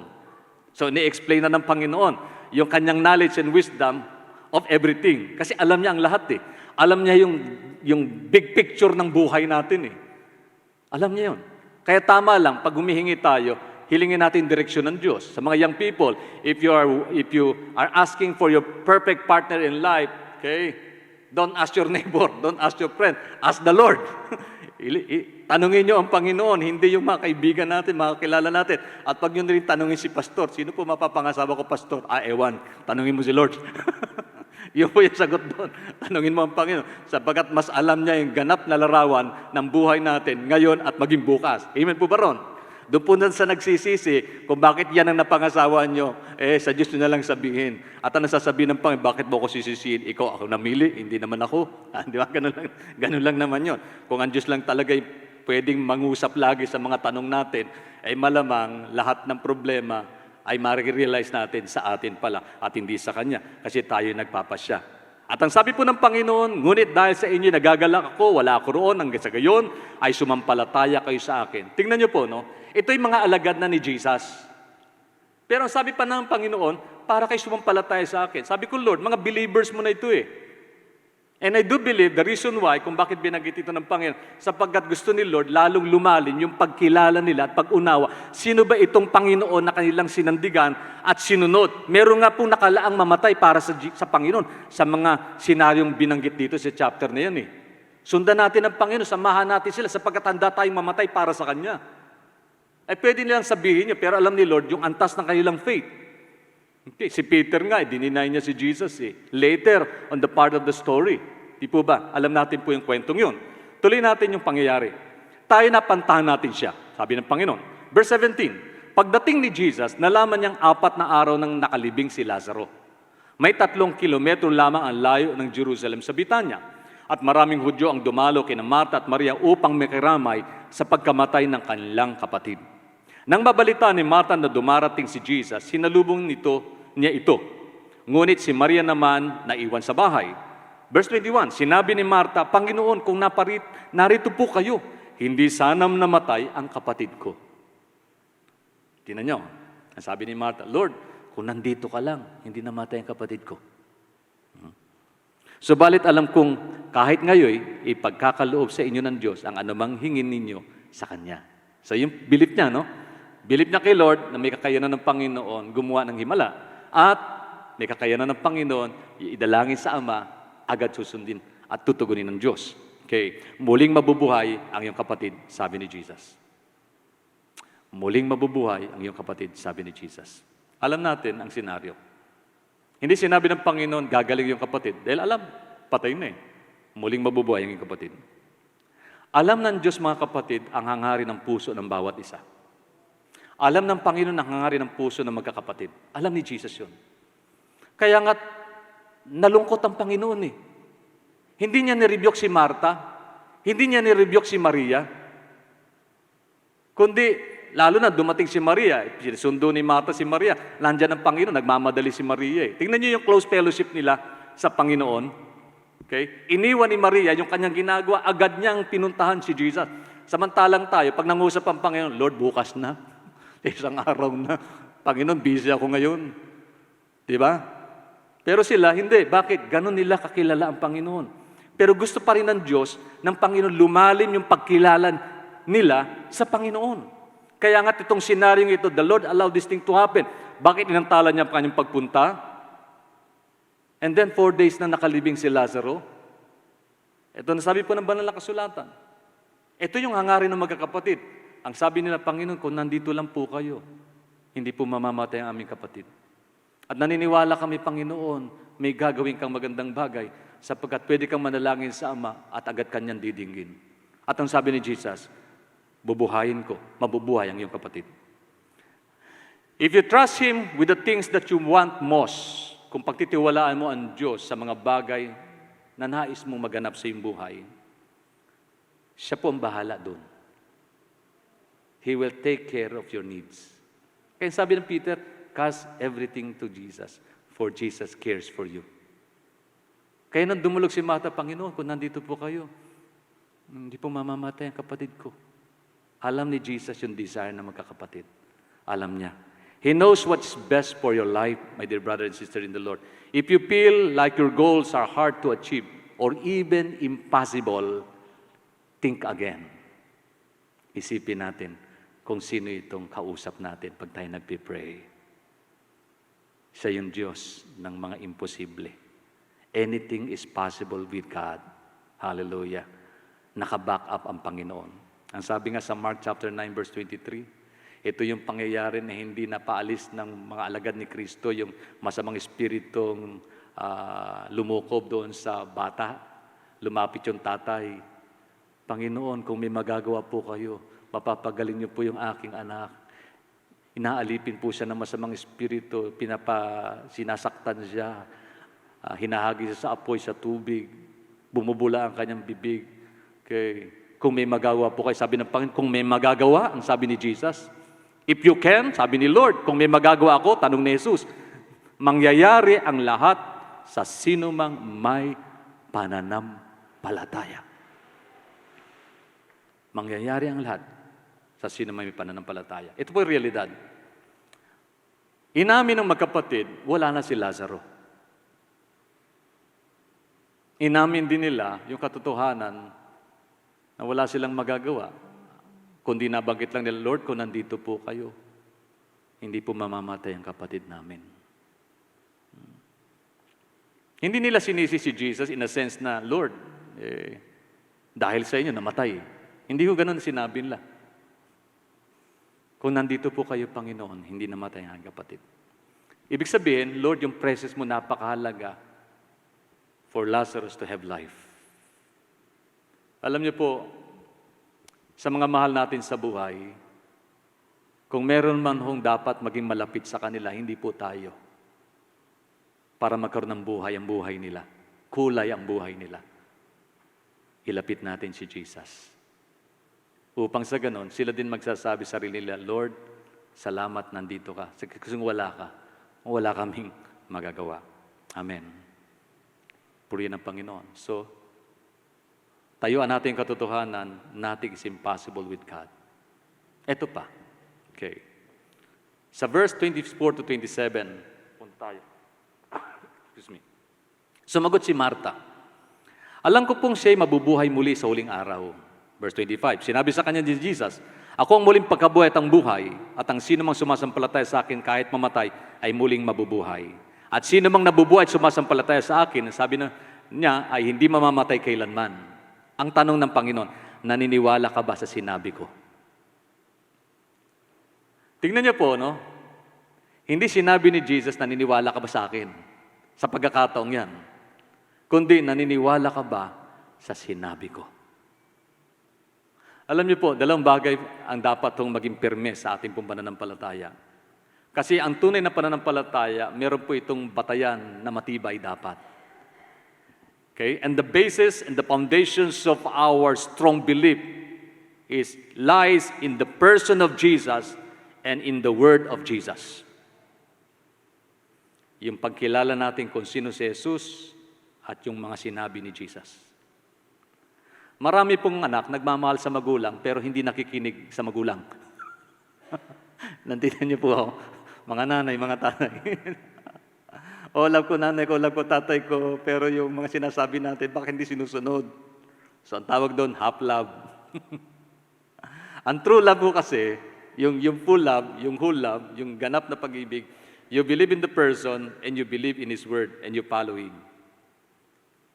So, ni-explain na ng Panginoon yung kanyang knowledge and wisdom of everything. Kasi alam niya ang lahat eh. Alam niya yung big picture ng buhay natin eh. Alam niya yun. Kaya tama lang, pag humihingi tayo, hilingin natin direksyon ng Diyos. Sa mga young people, if you are asking for your perfect partner in life, okay, don't ask your neighbor, don't ask your friend, ask the Lord. Tanungin niyo ang Panginoon, hindi yung mga kaibigan natin, mga kilala natin. At pag yun rin tanungin si pastor, sino po mapapangasawa ko, pastor? Ewan, tanungin mo si Lord. Yun po yung sagot doon. Tanungin mo ang Panginoon, sapagkat mas alam niya yung ganap na larawan ng buhay natin ngayon at maging bukas. Amen po ba ron? Doon po na sa nagsisisi, kung bakit yan ang napangasawa nyo, sa Diyos nyo na lang sabihin. At ang nasasabihin ng Panginoon, bakit mo ako sisisihin? Ikaw, ako namili, hindi naman ako. Di ba? Ganun lang naman yun. Kung ang Diyos lang talaga pwedeng mangusap lagi sa mga tanong natin, ay malamang lahat ng problema ay ma-realize natin sa atin pala at hindi sa Kanya. Kasi tayo nagpapasya. At ang sabi po ng Panginoon, ngunit dahil sa inyo nagagalak ako, wala ako roon, hanggang sa gayon, ay sumampalataya kayo sa akin. Tingnan niyo po, no? Ito yung mga alagad na ni Jesus. Pero ang sabi pa ng Panginoon, para kayo sumampalataya sa akin. Sabi ko, Lord, mga believers mo na ito eh. And I do believe the reason why, kung bakit binanggit ito ng Panginoon, sapagkat gusto ni Lord, lalong lumalim yung pagkilala nila at pag-unawa. Sino ba itong Panginoon na kanilang sinandigan at sinunod? Meron nga pong nakalaang mamatay para sa Panginoon sa mga senaryong binanggit dito sa chapter na yan eh. Sundan natin ang Panginoon, samahan natin sila sapagkat handa tayong mamatay para sa Kanya. Pwede nilang sabihin niya, pero alam ni Lord yung antas ng kanilang faith. Okay, si Peter nga, dininay niya si Jesus eh. Later, on the part of the story. Di po ba? Alam natin po yung kwentong yun. Tuloy natin yung pangyayari. Tayo napantahan natin siya, sabi ng Panginoon. Verse 17, pagdating ni Jesus, nalaman niyang 4 na araw nang nakalibing si Lazaro. May 3 kilometro lamang ang layo ng Jerusalem sa Bitanya. At maraming Hudyo ang dumalo kina Marta at Maria upang makiramay sa pagkamatay ng kanilang kapatid. Nang mabalita ni Marta na dumarating si Jesus, sinalubong niya ito. Ngunit si Maria naman naiwan sa bahay. Verse 21, sinabi ni Marta, Panginoon, kung narito po kayo, hindi sanam namatay ang kapatid ko. Tingnan niyo, ang sabi ni Marta, Lord, kung nandito ka lang, hindi namatay ang kapatid ko. Subalit alam kong kahit ngayon, ipagkakaloob sa inyo ng Diyos ang anumang hingin ninyo sa Kanya. So yung belief niya, no? Believe niya kay Lord na may kakayanan ng Panginoon gumawa ng himala at may kakayanan ng Panginoon idalangin sa Ama, agad susundin at tutugunin ng Diyos. Okay. Muling mabubuhay ang iyong kapatid, sabi ni Jesus. Muling mabubuhay ang iyong kapatid, sabi ni Jesus. Alam natin ang senaryo. Hindi sinabi ng Panginoon, gagaling yung kapatid. Dahil alam, patay na eh. Muling mabubuhay ang iyong kapatid. Alam ng Diyos, mga kapatid, ang hangarin ng puso ng bawat isa. Alam ng Panginoon ang hangarin ng puso ng magkakapatid. Alam ni Jesus yun. Kaya nga't nalungkot ang Panginoon eh. Hindi niya nirebuke si Marta, hindi niya nirebuke si Maria, kundi lalo na dumating si Maria, sinundo ni Marta si Maria, nandiyan ang Panginoon, nagmamadali si Maria eh. Tingnan niyo yung close fellowship nila sa Panginoon. Okay? Iniwan ni Maria yung kanyang ginagawa, agad niyang pinuntahan si Jesus. Samantalang tayo, pag nangusap ang Panginoon, Lord, bukas na. Isang araw na. Panginoon, busy ako ngayon. Di ba? Pero sila, hindi. Bakit? Ganon nila kakilala ang Panginoon. Pero gusto pa rin ng Diyos, ng Panginoon, lumalim yung pagkilala nila sa Panginoon. Kaya nga itong senaryong ito, the Lord allowed this thing to happen. Bakit inantala niya ang kanyang pagpunta? And then 4 days na nakalibing si Lazaro. Ito nasabi po ng banal na kasulatan. Ito yung hangarin ng magkakapatid. Ang sabi nila, Panginoon, kung nandito lang po kayo, hindi po mamamatay ang aming kapatid. At naniniwala kami, Panginoon, may gagawin kang magandang bagay sapagkat pwede kang manalangin sa Ama at agad kanyang didinggin. At ang sabi ni Jesus, bubuhayin ko, mabubuhay ang iyong kapatid. If you trust Him with the things that you want most, kung pagtitiwalaan mo ang Diyos sa mga bagay na nais mong maganap sa iyong buhay, siya po ang bahala doon. He will take care of your needs. Kaya sabi ng Peter, cast everything to Jesus, for Jesus cares for you. Kaya nang dumulog si Martha, Panginoon, kung nandito po kayo, hindi po mamamatay ang kapatid ko. Alam ni Jesus yung desire ng magkakapatid. Alam niya. He knows what's best for your life, my dear brother and sister in the Lord. If you feel like your goals are hard to achieve or even impossible, think again. Isipin natin kung sino itong kausap natin pag tayo nagpipray. Siya yung Diyos ng mga imposible. Anything is possible with God. Hallelujah. Naka-back up ang Panginoon. Ang sabi nga sa Mark chapter 9 verse 23, ito yung pangyayari na hindi napaalis ng mga alagad ni Kristo, yung masamang espiritong lumukob doon sa bata. Lumapit yung tatay. Panginoon, kung may magagawa po kayo, mapapagaling niyo po yung aking anak. Inaalipin po siya ng masamang espiritu, sinasaktan siya, hinahagi siya sa apoy, sa tubig, bumubula ang kanyang bibig. Okay. Kung may magagawa po kayo, sabi ng Panginoon, kung may magagawa, ang sabi ni Jesus. If you can, sabi ni Lord, kung may magagawa ako, tanong ni Jesus, mangyayari ang lahat sa sinumang may pananampalataya. Mangyayari ang lahat sa sino may pananampalataya. Ito po yung realidad. Inamin ng magkapatid, wala na si Lazaro. Inamin din nila yung katotohanan na wala silang magagawa. Kundi nabanggit lang nila, Lord, kung nandito po kayo, hindi po mamamatay ang kapatid namin. Hindi nila sinisi si Jesus in a sense na, Lord, dahil sa inyo namatay. Hindi ko ganun sinabi nila. Kung nandito po kayo, Panginoon, hindi namatay ang kapatid. Ibig sabihin, Lord, yung presence mo napakahalaga for Lazarus to have life. Alam niyo po, sa mga mahal natin sa buhay, kung meron man hong dapat maging malapit sa kanila, hindi po tayo. Para magkaroon ng buhay ang buhay nila. Kulay ang buhay nila. Ilapit natin si Jesus. Upang sa ganon, sila din magsasabi sa sarili nila, Lord, salamat nandito ka. Kasi wala kaming magagawa. Amen. Purihin ang Panginoon. So, tayuan natin yung katotohanan, nothing is impossible with God. Ito pa. Okay. Sa verse 24 to 27, punta tayo. Excuse me. Sumagot si Marta, alam ko pong siya'y mabubuhay muli sa huling araw. Verse 25, sinabi sa kanya ni Jesus, ako ang muling pagkabuhay at ang buhay, at ang sino mang sumasampalataya sa akin kahit mamatay, ay muling mabubuhay. At sino mang nabubuhay at sumasampalataya sa akin, sabi niya, ay hindi mamamatay kailanman. Ang tanong ng Panginoon, naniniwala ka ba sa sinabi ko? Tingnan niyo po, no? Hindi sinabi ni Jesus, naniniwala ka ba sa akin? Sa pagkakataong yan. Kundi, naniniwala ka ba sa sinabi ko. Alam niyo po, dalawang bagay ang dapat hong maging pirme sa ating pong pananampalataya. Kasi ang tunay na pananampalataya, meron po itong batayan na matibay dapat. Okay? And the basis and the foundations of our strong belief lies in the person of Jesus and in the word of Jesus. Yung pagkilala natin kung sino si Jesus at yung mga sinabi ni Jesus. Marami pong anak nagmamahal sa magulang pero hindi nakikinig sa magulang. Nandiyan niyo po ako, mga nanay, mga tatay. O, love ko nanay ko, love ko tatay ko, pero yung mga sinasabi natin, bakit hindi sinusunod? So, ang tawag doon, half love. Ang true love po kasi, yung full love, yung whole love, yung ganap na pag-ibig, you believe in the person and you believe in His word and you follow Him.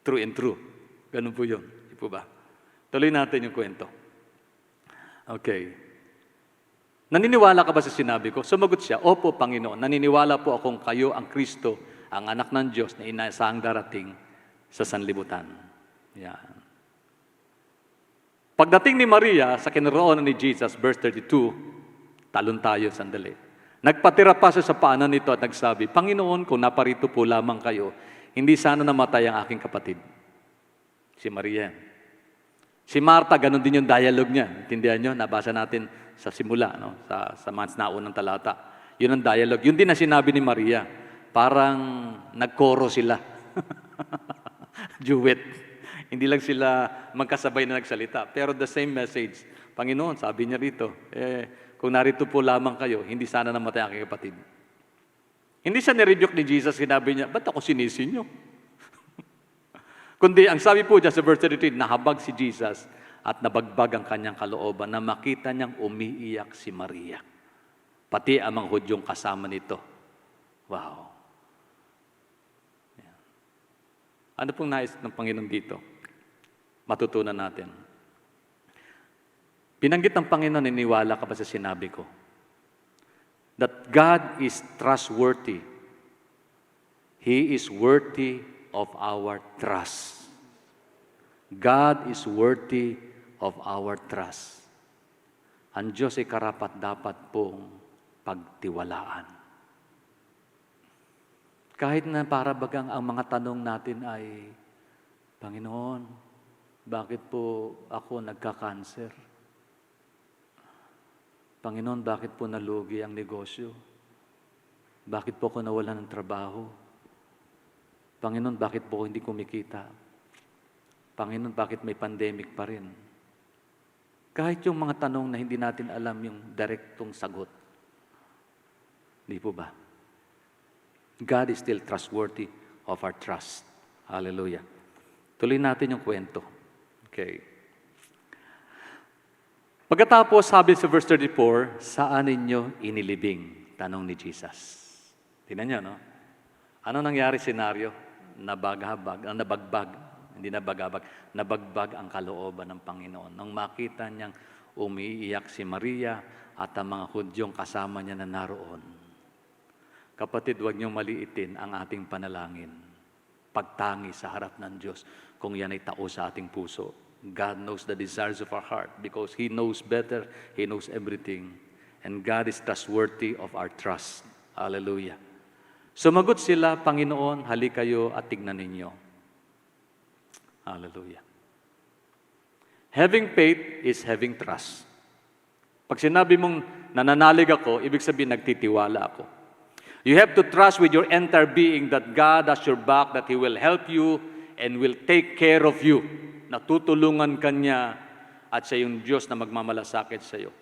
True and true. Ganun po yun. Di po ba? Tuloy natin yung kwento. Okay. Naniniwala ka ba sa sinabi ko? Sumagot siya, opo, Panginoon. Naniniwala po akong kayo ang Kristo, ang anak ng Diyos na inaasahang darating sa sanlibutan. Yan. Pagdating ni Maria sa kinaroonan ni Jesus, verse 32, talon tayo sandali. Nagpatira pa siya sa paanan nito at nagsabi, Panginoon, kung naparito po lamang kayo, hindi sana namatay ang aking kapatid. Si Maria. Si Martha, ganun din yung dialogue niya. Intindihan nyo? Nabasa natin sa simula, no? sa mga naunang talata. Yun ang dialogue. Yun din na sinabi ni Maria. Parang nagkoro sila. Duet. Hindi lang sila magkasabay na nagsalita. Pero the same message. Panginoon, sabi niya rito, kung narito po lamang kayo, hindi sana namatay ang aking kapatid. Hindi siya nirebuke ni Jesus, sinabi niya, ba't ako sinisin niyo? Kundi, ang sabi po dyan sa verse 33, nahabag si Jesus at nabagbag ang kanyang kalooban na makita niyang umiiyak si Maria. Pati ang mga Hudyong kasama nito. Wow. Ano pong nais ng Panginoon dito? Matutunan natin. Binanggit ng Panginoon, niniwala ka ba sa sinabi ko? That God is trustworthy. He is worthy of our trust. God is worthy of our trust. Ang Diyos ay karapat-dapat pong pagtiwalaan. Kahit na para bagang ang mga tanong natin ay, Panginoon, bakit po ako nagka-cancer? Panginoon, bakit po nalugi ang negosyo? Bakit po ako nawalan ng trabaho? Panginoon, bakit po hindi kumikita? Panginoon, bakit may pandemic pa rin? Kahit yung mga tanong na hindi natin alam yung direktong sagot. Di po ba? God is still trustworthy of our trust. Hallelujah. Tuloy natin yung kwento. Okay. Pagkatapos, sabi sa verse 34, saan ninyo inilibing? Tanong ni Jesus. Tingnan niyo, no? Ano nangyari senaryo? Nabagbag, hindi nabagbag ang kalooban ng Panginoon. Nang makita niyang umiiyak si Maria at ang mga Hudyong kasama niya na naroon. Kapatid, huwag niyong maliitin ang ating panalangin. Pagtangi sa harap ng Diyos kung yan ay tao sa ating puso. God knows the desires of our heart because He knows better, He knows everything. And God is trustworthy of our trust. Hallelujah. Sumagot sila, Panginoon, halik kayo at tignan ninyo. Hallelujah. Having faith is having trust. Pag sinabi mong nananalig ako, ibig sabihin nagtitiwala ako. You have to trust with your entire being that God has your back, that He will help you and will take care of you. Natutulungan ka niya at siya yung Diyos na magmamalasakit sa iyo.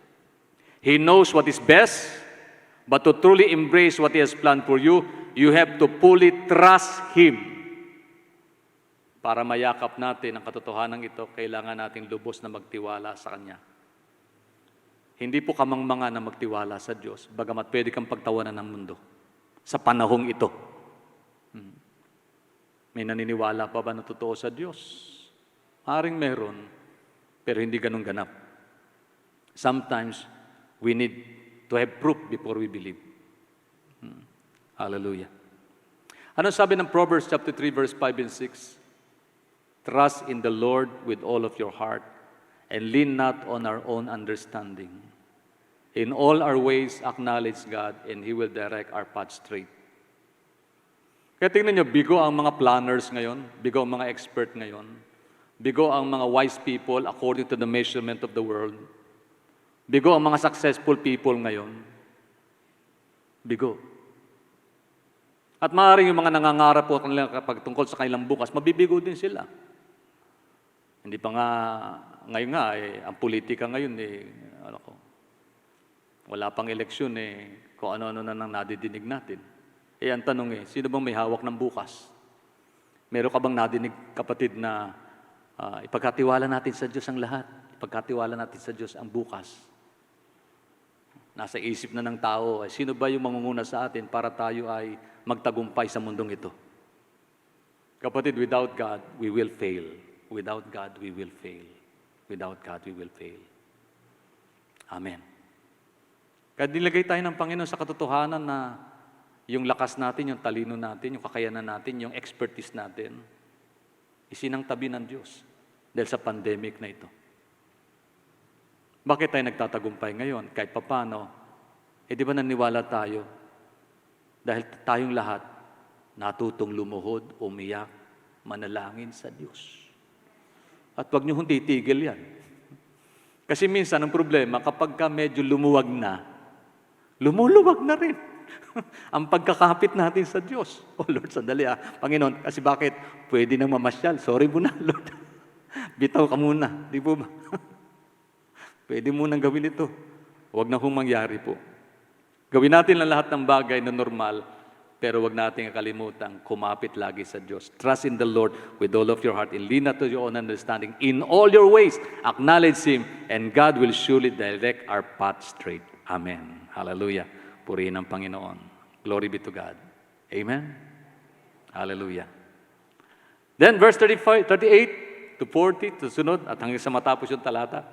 He knows what is best, but to truly embrace what He has planned for you, you have to fully trust Him. Para mayakap natin ang katotohanan ito, kailangan natin lubos na magtiwala sa Kanya. Hindi po kamangmanga na magtiwala sa Diyos, bagamat pwede kang pagtawanan ng mundo sa panahong ito. May naniniwala pa ba na totoo sa Diyos? Maring meron, pero hindi ganun ganap. Sometimes, we need to have proof before we believe. Hallelujah. Ano sabi ng Proverbs chapter 3, verse 5 and 6? Trust in the Lord with all of your heart, and lean not on our own understanding. In all our ways, acknowledge God, and He will direct our path straight. Kaya tingnan nyo, bigo ang mga planners ngayon, bigo ang mga expert ngayon, bigo ang mga wise people according to the measurement of the world, bigo ang mga successful people ngayon, bigo. At maaaring yung mga nangangarap po kapag tungkol sa kanilang bukas, mabibigo din sila. Hindi pa nga, ngayon nga, ang politika ngayon, wala pang eleksyon, kung ano-ano na nang nadidinig natin. Ang tanong sino bang may hawak ng bukas? Meron ka bang nadinig, kapatid, na ipagkatiwala natin sa Diyos ang lahat? Ipagkatiwala natin sa Diyos ang bukas. Nasa isip na ng tao, sino ba yung mangunguna sa atin para tayo ay magtagumpay sa mundong ito? Kapatid, without God, we will fail. Without God, we will fail. Without God, we will fail. Amen. Kaya nilagay tayo ng Panginoon sa katotohanan na yung lakas natin, yung talino natin, yung kakayanan natin, yung expertise natin, isinangtabi ng Diyos dahil sa pandemic na ito. Bakit tayo nagtatagumpay ngayon? Kahit papano, di ba naniwala tayo? Dahil tayong lahat natutong lumuhod, umiyak, manalangin sa Diyos. At huwag niyo hindi titigil yan. Kasi minsan ang problema, kapag ka medyo lumuwag na, lumuluwag na rin. Ang pagkakapit natin sa Diyos. Oh Lord, sandali Panginoon, kasi bakit? Pwede nang mamasyal. Sorry muna, Lord. Bitaw ka muna. Di po ba? Pwede munang gawin ito. Huwag na hong mangyari po. Gawin natin ang lahat ng bagay na normal, pero huwag natin kakalimutan, kumapit lagi sa Diyos. Trust in the Lord with all of your heart, and lean not to your own understanding. In all your ways, acknowledge Him, and God will surely direct our path straight. Amen. Hallelujah. Purihin ang Panginoon. Glory be to God. Amen. Hallelujah. Then verse 35, 38 to 40, to sunod, at hanggang sa matapos yung talata.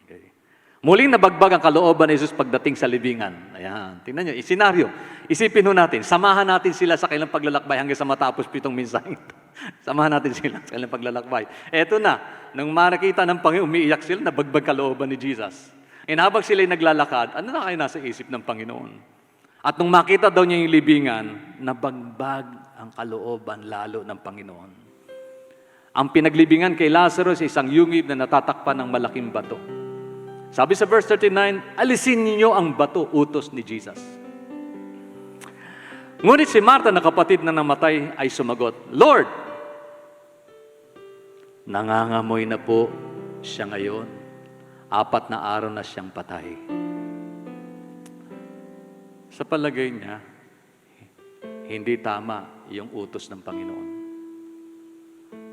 Okay. Muling nabagbag ang kalooban ni Jesus pagdating sa libingan. Ayan. Tingnan nyo, isenaryo. Isipin ho natin, samahan natin sila sa kailang paglalakbay hanggang sa matapos pitong mensahe ito. Samahan natin sila sa kailang paglalakbay. Eto na, nang makita ng Panginoon, umiiyak sila, nabagbag kalooban ni Jesus. Habang sila'y naglalakad, ano na kayo nasa isip ng Panginoon? At nung makita daw niya yung libingan, nabagbag ang kalooban lalo ng Panginoon. Ang pinaglibingan kay Lazarus ay isang yungib na natatakpan ng malaking bato. Sabi sa verse 39, alisin niyo ang bato, utos ni Jesus. Ngunit si Martha na kapatid na namatay ay sumagot, Lord, nangangamoy na po siya ngayon. 4 na araw na siyang patay. Sa palagay niya, hindi tama yung utos ng Panginoon.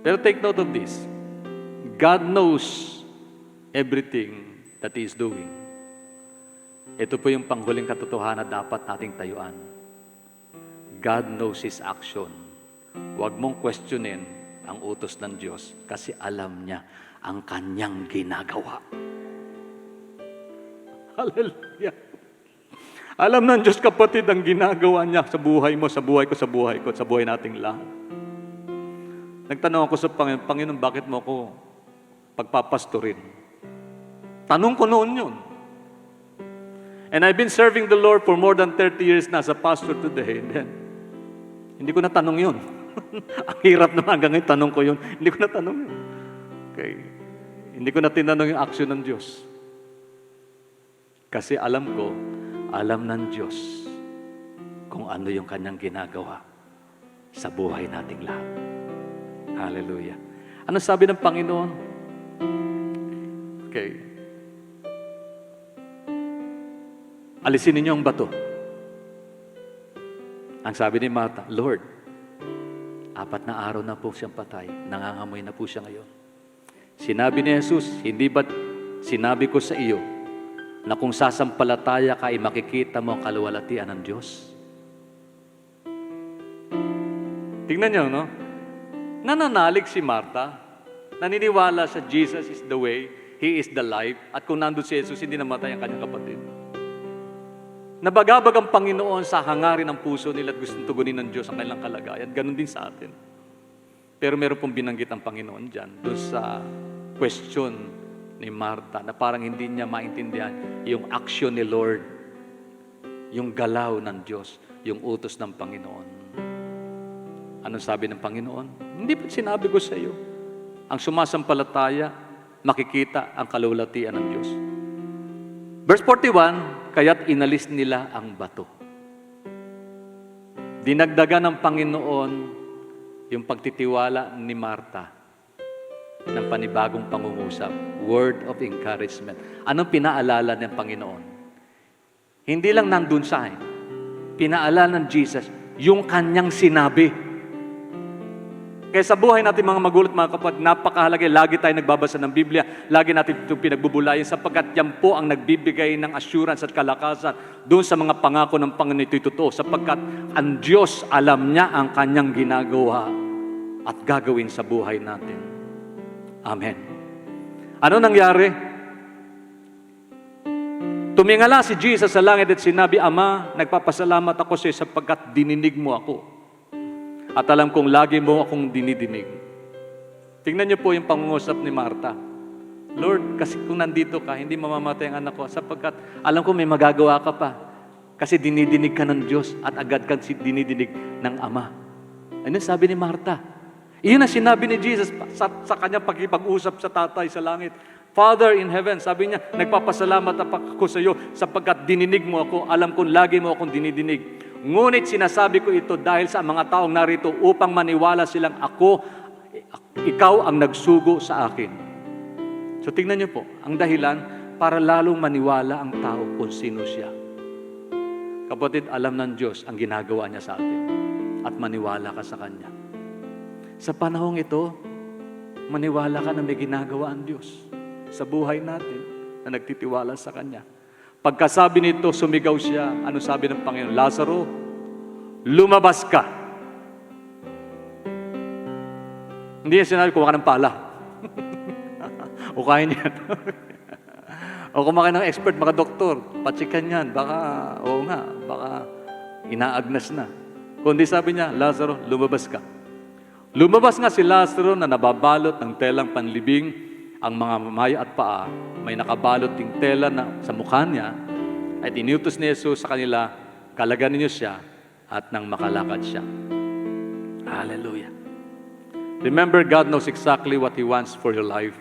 Pero take note of this. God knows everything that He is doing. Ito po yung panghuling katotohanan na dapat nating tayuan. God knows His action. Huwag mong questionin ang utos ng Diyos kasi alam niya ang kanyang ginagawa. Hallelujah. Alam ng Diyos, kapatid, ang ginagawa niya sa buhay mo, sa buhay ko, sa buhay ko, sa buhay nating lahat. Nagtanong ako sa Panginoon, Panginoon, bakit mo ako pagpapastorin? Tanong ko noon yun. And I've been serving the Lord for more than 30 years na as a pastor today. And then, hindi ko na tanong yun. Ang hirap naman hanggang ngayon, tanong ko yun. Hindi ko na tanong yun. Okay. Hindi ko na tinanong yung action ng Diyos. Kasi alam ko, alam ng Diyos kung ano yung kanyang ginagawa sa buhay nating lahat. Hallelujah. Ano sabi ng Panginoon? Okay. Alisin ninyo ang bato. Ang sabi ni Martha, Lord, 4 na araw na po siyang patay. Nangangamoy na po siya ngayon. Sinabi ni Jesus, hindi ba't sinabi ko sa iyo na kung sasampalataya ka ay makikita mo ang kaluwalhatian ng Diyos? Tingnan niyo, no? Nananalig si Martha, naniniwala sa Jesus is the way, He is the life, at kung nandun si Jesus, hindi namatay ang kanyang kapatid. Nabagabag ang Panginoon sa hangarin ng puso nila at gustong tugunin ng Diyos ang kanilang kalagayan. Ganon din sa atin. Pero meron pong binanggit ang Panginoon dyan, doon sa question ni Martha, na parang hindi niya maintindihan yung action ni Lord, yung galaw ng Diyos, yung utos ng Panginoon. Anong sabi ng Panginoon? Hindi pa sinabi ko sa iyo. Ang sumasampalataya, makikita ang kalulatian ng Diyos. Verse 41, kaya't inalis nila ang bato. Dinagdagan ng Panginoon yung pagtitiwala ni Martha ng panibagong pangungusap. Word of encouragement. Anong pinaalala ng Panginoon? Hindi lang nandun sa akin. Pinaalala ng Jesus yung kanyang sinabi. Kaya sa buhay natin mga magulat, mga kapatid, napakahalaga. Lagi tayo nagbabasa ng Biblia. Lagi natin itong pinagbubulayan sapagkat yan po ang nagbibigay ng assurance at kalakasan doon sa mga pangako ng Panginoon. Ito'y totoo sapagkat ang Diyos alam niya ang kanyang ginagawa at gagawin sa buhay natin. Amen. Ano nangyari? Tumingala si Jesus sa langit at sinabi, Ama, nagpapasalamat ako sa iyo sapagkat dininig mo ako. At alam kong lagi mo akong dinidinig. Tingnan niyo po yung pangungusap ni Martha. Lord, kasi kung nandito ka, hindi mamamatay ang anak ko sapagkat alam ko may magagawa ka pa. Kasi dinidinig ka ng Diyos at agad kang dinidinig ng Ama. Ano sabi ni Martha? Iyon ang sinabi ni Jesus sa kanyang pagkipag-usap sa Tatay sa langit. Father in heaven, sabi niya, nagpapasalamat ako sa iyo sapagkat dininig mo ako, alam kong lagi mo akong dinidinig. Ngunit sinasabi ko ito dahil sa mga taong narito upang maniwala silang ikaw ang nagsugo sa akin. So tingnan niyo po, ang dahilan para lalong maniwala ang tao kung sino siya. Kapatid, alam ng Diyos ang ginagawa niya sa atin at maniwala ka sa Kanya. Sa panahong ito, maniwala ka na may ginagawa ang Diyos sa buhay natin na nagtitiwala sa Kanya. Pagkasabi nito, sumigaw siya. Ano sabi ng Panginoon? Lazaro, lumabas ka. Hindi niya sinabi, kumain ng pala. O kain yan. O kumain ng expert, mga doktor. Patsikan yan. Baka, oo nga, baka inaagnas na. Kundi sabi niya, Lazaro, lumabas ka. Lumabas nga si Lazaro na nababalot ng telang panlibing. Ang mga maya at paa, may nakabalot ting tela na sa mukha niya, at iniutos ni Jesus sa kanila, kalaganin niyo siya at nang makalakad siya. Hallelujah. Remember, God knows exactly what He wants for your life.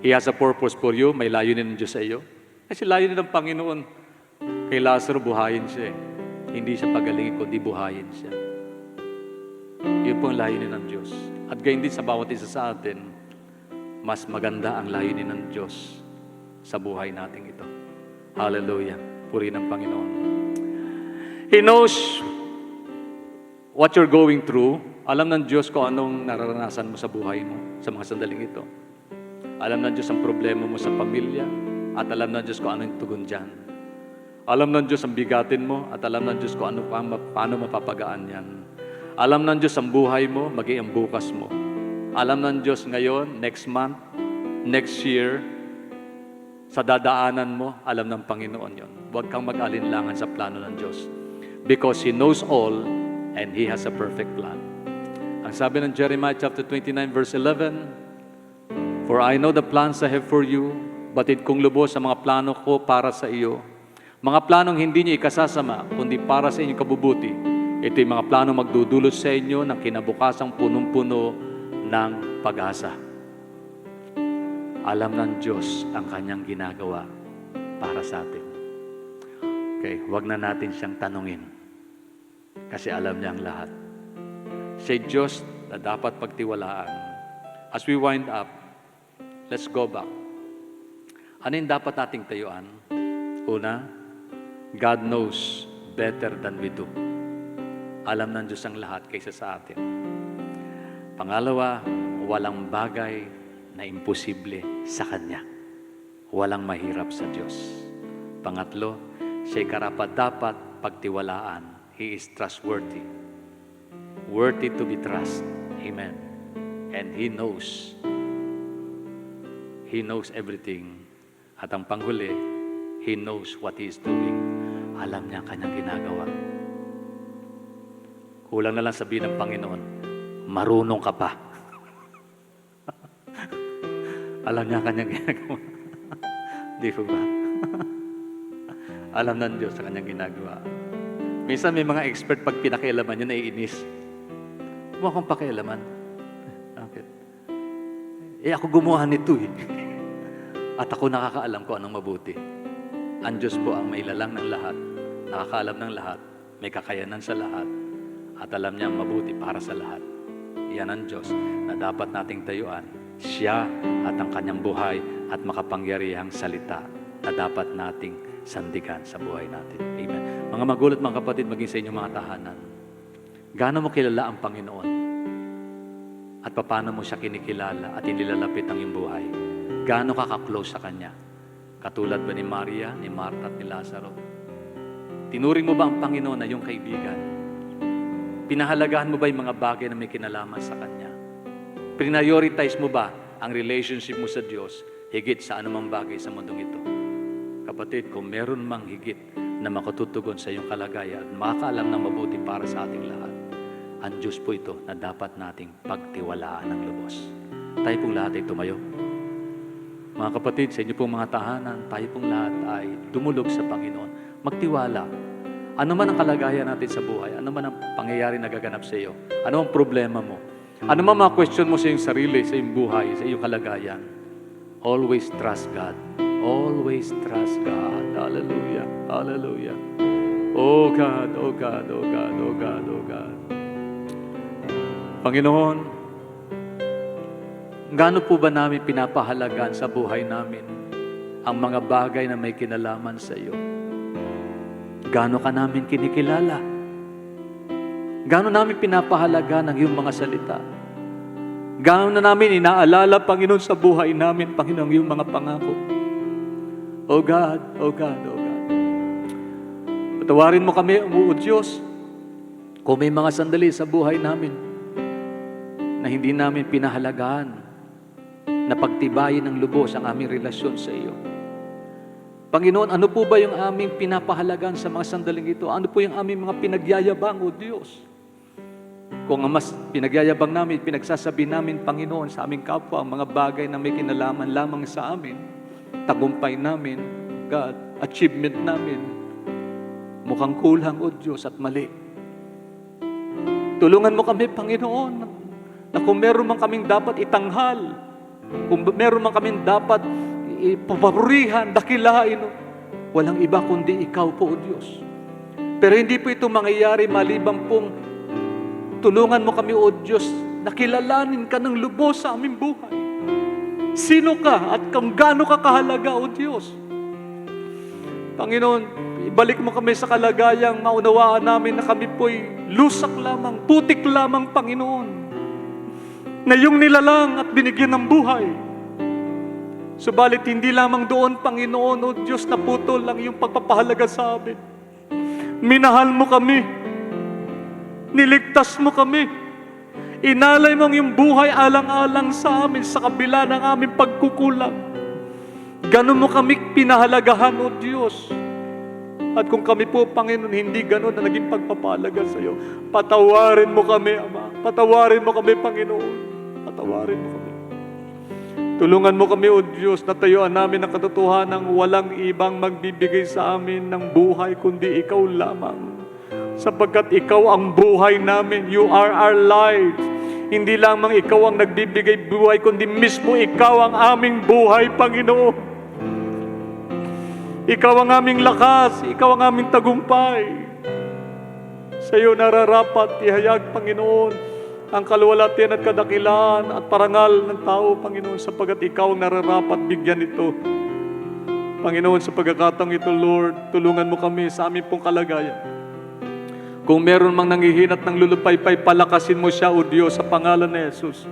He has a purpose for you. May layunin ng Diyos sa iyo. Kasi layunin ng Panginoon kay Lazaro, buhayin siya. Hindi siya pagalingin, kundi buhayin siya. Yun po ang layunin ng Diyos. At gayon din sa bawat isa sa atin, mas maganda ang layunin ng Diyos sa buhay nating ito. Hallelujah. Puri ng Panginoon. He knows what you're going through. Alam ng Diyos kung anong nararanasan mo sa buhay mo sa mga sandaling ito. Alam ng Diyos ang problema mo sa pamilya at alam ng Diyos kung anong tugon dyan. Alam ng Diyos ang bigatin mo at alam ng Diyos kung paano mapapagaan yan. Alam ng Diyos ang buhay mo, maging ang bukas mo. Alam ng Diyos ngayon, next month, next year, sa dadaanan mo, alam ng Panginoon yon. Huwag kang mag-alinlangan sa plano ng Diyos. Because He knows all and He has a perfect plan. Ang sabi ng Jeremiah chapter 29 verse 11, For I know the plans I have for you, batid kong lubos sa mga plano ko para sa iyo. Mga planong hindi niyo ikasasama, kundi para sa inyong kabubuti. Ito yung mga plano magdudulot sa inyo ng kinabukasang punong-puno ng pag-asa. Alam ng Diyos ang kanyang ginagawa para sa atin. Okay, huwag na natin siyang tanungin kasi alam niya ang lahat. Siya Diyos na dapat pagtiwalaan. As we wind up, let's go back. Ano yung dapat nating tayuan? Una, God knows better than we do. Alam ng Diyos ang lahat kaysa sa atin. Pangalawa, walang bagay na imposible sa Kanya. Walang mahirap sa Diyos. Pangatlo, siya'y karapat-dapat pagtiwalaan. He is trustworthy. Worthy to be trusted. Amen. And He knows. He knows everything. At ang panghuli, He knows what He is doing. Alam niya ang Kanyang ginagawa. Kulang na lang sabihin ng Panginoon, marunong ka pa. Alam niya kanyang ginagawa. Di po ba? Alam ng Diyos sa kanyang ginagawa. Minsan may mga expert pag pinakialaman niya, naiinis. Huwag mo akong pakialaman. Bakit? Ako gumawa nito eh. At ako nakakaalam ko anong mabuti. Ang Diyos po ang may lalang ng lahat, nakakaalam ng lahat, may kakayanan sa lahat, at alam niya ang mabuti para sa lahat. Yan ang Diyos na dapat nating tayuan. Siya at ang kanyang buhay at makapangyarihang salita na dapat nating sandigan sa buhay natin. Amen. Mga magulat, mga kapatid, maging sa inyong mga tahanan, gaano mo kilala ang Panginoon? At paano mo siya kinikilala at inilalapit ang iyong buhay? Gaano ka ka-close sa Kanya? Katulad ba ni Maria, ni Martha at ni Lazaro? Tinuring mo ba ang Panginoon na iyong kaibigan? Pinahalagahan mo ba yung mga bagay na may kinalaman sa Kanya? Prioritize mo ba ang relationship mo sa Diyos higit sa anumang bagay sa mundong ito? Kapatid, kung meron mang higit na makatutugon sa iyong kalagayan, makakaalam ng mabuti para sa ating lahat, ang Diyos po ito na dapat nating pagtiwalaan ng lubos. Tayo pong lahat ay tumayo. Mga kapatid, sa inyo pong mga tahanan, tayo pong lahat ay dumulog sa Panginoon. Magtiwala. Ano man ang kalagayan natin sa buhay, ano man ang pangyayari na gaganap sa iyo, ano ang problema mo, ano man mga question mo sa iyong sarili, sa iyong buhay, sa iyong kalagayan, always trust God. Always trust God. Hallelujah. Hallelujah. Oh God, oh God, oh God, oh God, oh God. Panginoon, gaano po ba namin pinapahalagaan sa buhay namin ang mga bagay na may kinalaman sa iyo? Gaano ka namin kinikilala? Gaano namin pinapahalagaan ang iyong mga salita? Gaano na namin inaalala, Panginoon, sa buhay namin, Panginoon, yung mga pangako? Oh God, oh God, oh God. Patawarin mo kami, O Diyos, kung may mga sandali sa buhay namin na hindi namin pinahalagaan, na pagtibayin ng lubos ang aming relasyon sa iyo. Panginoon, ano po ba yung aming pinapahalagaan sa mga sandaling ito? Ano po yung aming mga pinagyayabang, O Diyos? Kung ang mas pinagyayabang namin, pinagsasabi namin, Panginoon, sa aming kapwa, ang mga bagay na may kinalaman lamang sa amin, tagumpay namin, God, achievement namin, mukhang kulang, O Diyos, at mali. Tulungan mo kami, Panginoon, na kung meron man kaming dapat itanghal, kung meron man kaming dapat ipapurihan, dakilain, walang iba kundi ikaw po, O Diyos. Pero hindi po ito mangyayari maliban pong tulungan mo kami, O Diyos, na kilalanin ka ng lubos sa aming buhay. Sino ka at kung gaano ka kahalaga, O Diyos. Panginoon, ibalik mo kami sa kalagayang maunawaan namin na kami po'y lusak lamang, putik lamang, Panginoon, na iyong nilalang at binigyan ng buhay. Subalit hindi lamang doon, Panginoon, O Diyos, na putol lang iyong pagpapahalaga sa amin. Minahal mo kami. Niligtas mo kami. Inalay mo ang iyong buhay alang-alang sa amin sa kabila ng aming pagkukulang. Ganon mo kami pinahalagahan, O Diyos. At kung kami po, Panginoon, hindi ganon na naging pagpapahalaga sa iyo, patawarin mo kami, Ama. Patawarin mo kami, Panginoon. Patawarin mo kami. Tulungan mo kami, O Diyos, na tayuan namin ang katotohanan ng walang ibang magbibigay sa amin ng buhay kundi ikaw lamang. Sapagkat ikaw ang buhay namin. You are our life. Hindi lamang ikaw ang nagbibigay buhay, kundi mismo ikaw ang aming buhay, Panginoon. Ikaw ang aming lakas. Ikaw ang aming tagumpay. Sa iyo nararapat ihayag, Panginoon, ang kaluwalhatian at kadakilaan at parangal ng tao, Panginoon, sapagat ikaw ang nararapat bigyan ito. Panginoon, sa pagkakataong ito, Lord, tulungan mo kami sa aming pong kalagayan. Kung meron mang nanghihinat ng lulupaypay, palakasin mo siya, O Diyos, sa pangalan ni Jesus.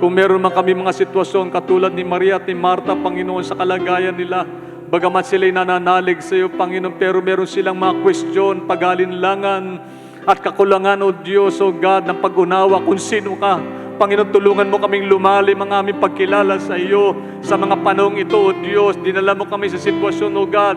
Kung meron mang kami mga sitwasyon katulad ni Maria at ni Martha, Panginoon, sa kalagayan nila, bagamat sila'y nananalig sa iyo, Panginoon, pero meron silang mga question, pag-alinlangan at kakulangan, O Diyos, O God, ng pag-unawa kung sino ka. Panginoon, tulungan mo kaming lumalim ang aming pagkilala sa iyo sa mga panahong ito, O Diyos. Dinala mo kami sa sitwasyon, O God,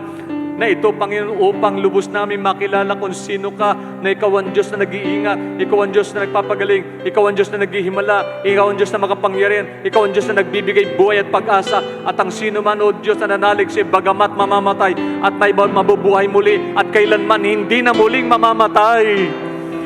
na ito, Panginoon, upang lubos namin makilala kung sino ka, na ikaw ang Diyos na nag-iingat, ikaw ang Diyos na nagpapagaling, ikaw ang Diyos na naghihimala, ikaw ang Diyos na makapangyarihan, ikaw ang Diyos na nagbibigay buhay at pag-asa, at ang sino man, O Diyos, na nanalig siya, bagamat mamamatay, at may mabubuhay muli, at kailanman hindi na muling mamamatay.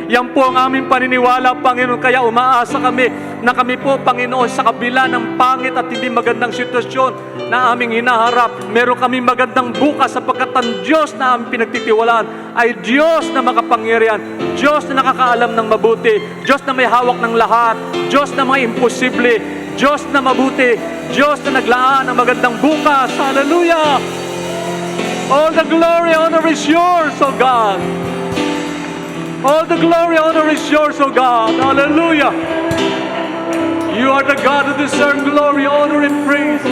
Yan po ang aming paniniwala, Panginoon. Kaya umaasa kami na kami po, Panginoon, sa kabila ng pangit at hindi magandang sitwasyon na aming hinaharap, meron kami magandang bukas sapagkat ang Diyos na aming pinagtitiwalaan ay Diyos na makapangyarihan, Diyos na nakakaalam ng mabuti, Diyos na may hawak ng lahat, Diyos na may imposible, Diyos na mabuti, Diyos na naglaan ng magandang bukas. Hallelujah! All the glory, honor is yours, O God. All the glory, honor is yours, O God. Hallelujah. You are the God who deserves glory, honor, and praise.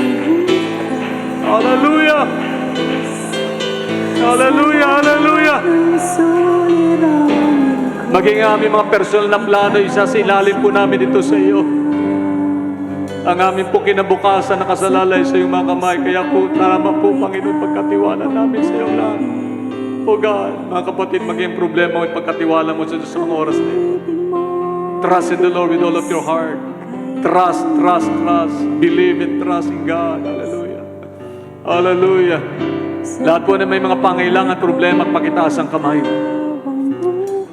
Hallelujah. Hallelujah, hallelujah. Maging aming mga personal na plano, isa sa ilalim po namin dito sa iyo. Ang aming po kinabukasan nakasalalay sa iyong mga kamay. Kaya po, tama po, Panginoon, pagkatiwala namin sa iyo lang. O God, mga kapatid, maging problema mo at pagkatiwala mo sa Diyos sa mga oras na ito. Trust in the Lord with all of your heart. Trust, trust, trust. Believe and trust in God. Hallelujah. Hallelujah. Lahat po na may mga pangailangan, problema, pakitaas ang kamay.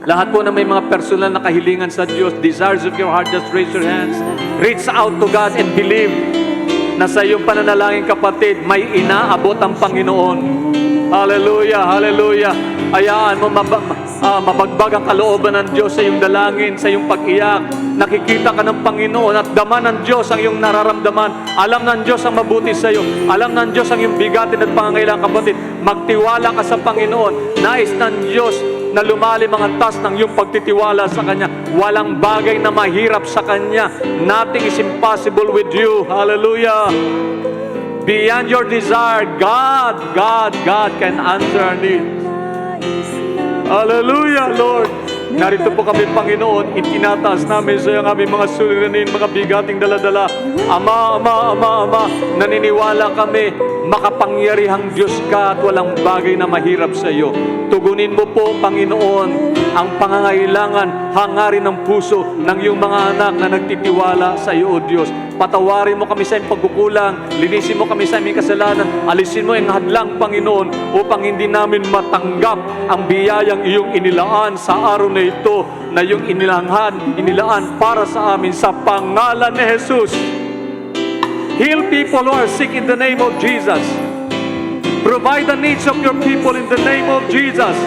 Lahat po na may mga personal na kahilingan sa Diyos, desires of your heart, just raise your hands. Reach out to God and believe na sa iyong pananalangin, kapatid, may inaabot ang Panginoon. Hallelujah, hallelujah. Hayaan mo mabagbag ang kalooban ng Diyos sa iyong dalangin, sa iyong pag-iyak. Nakikita ka ng Panginoon at dama ng Diyos ang iyong nararamdaman. Alam ng Diyos ang mabuti sa iyo. Alam ng Diyos ang iyong bigatin at pangangailangan, kapatid. Magtiwala ka sa Panginoon. Nais ng Diyos na lumalim ang antas ng iyong pagtitiwala sa Kanya. Walang bagay na mahirap sa Kanya. Nothing is impossible with you. Hallelujah. Beyond your desire, God can answer our needs. Hallelujah, Lord. Narito po kami, Panginoon, itinataas namin sa iyo ang aming mga suliranin, mga bigating daladala. Ama, naniniwala kami, makapangyarihang Diyos ka at walang bagay na mahirap sa iyo. Tugunin mo po, Panginoon, ang pangangailangan, hangarin ng puso ng iyong mga anak na nagtitiwala sa iyo, O Diyos. Patawarin mo kami sa iyong pagkukulang, linisin mo kami sa aming kasalanan, alisin mo ang hadlang, Panginoon, upang hindi namin matanggap ang biyayang iyong inilaan sa araw na ito, na iyong inilaan para sa amin sa pangalan ni Jesus. Heal people who are sick in the name of Jesus. Provide the needs of your people in the name of Jesus.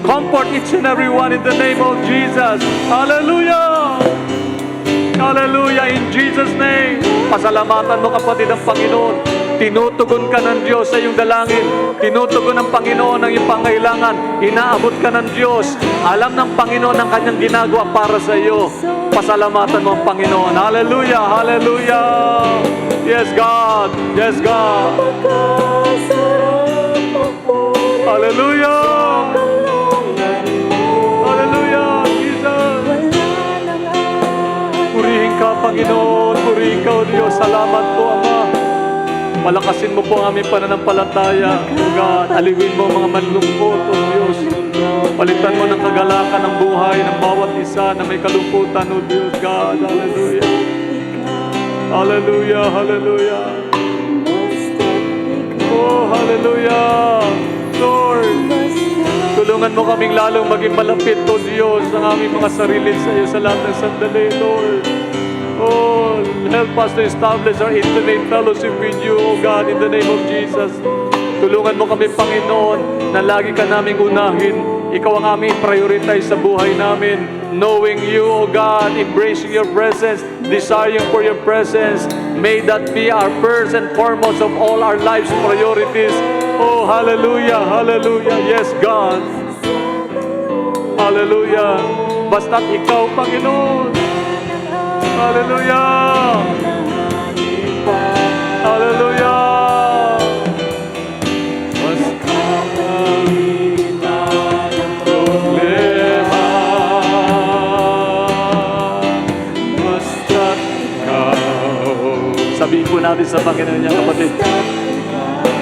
Comfort each and every one in the name of Jesus. Hallelujah! Hallelujah! In Jesus' name, pasalamatan mo, kapatid, ang Panginoon. Tinutugon ka ng Diyos sa iyong dalangin. Tinutugon ng Panginoon ang iyong pangailangan. Inaabot ka ng Diyos. Alam ng Panginoon ang kanyang ginagawa para sa iyo. Pasalamatan mo ang Panginoon. Hallelujah! Hallelujah! Yes, God! Yes, God! Hallelujah! Hallelujah! Jesus! Purihin ka, Panginoon. Purihin ka, O Diyos. Salamat po, Ama. Palakasin mo po ang aming pananampalataya, O God. Aliwin mo mga manlungkot, O Diyos. Palitan mo ng kagalakan ng buhay ng bawat isa na may kalungkutan, O Diyos, God. Hallelujah. Hallelujah, hallelujah. Oh, hallelujah. Lord, tulungan mo kaming lalong maging malapit, O Diyos, ang aming mga sarili sa iyo sa lahat ng sandali, Lord. Oh, help us to establish our intimate fellowship with you, O God, in the name of Jesus. Tulungan mo kami, Panginoon, na lagi ka naming unahin. Ikaw ang aming prioritize sa buhay namin. Knowing you, O God, embracing your presence, desiring for your presence. May that be our first and foremost of all our lives' priorities. Oh, hallelujah, hallelujah. Yes, God. Hallelujah. Basta't ikaw, Panginoon. Hallelujah! Hallelujah! Basta kami na yung problema, basta't ikaw. Sabihin po natin sa Panginoon niya, kapatid.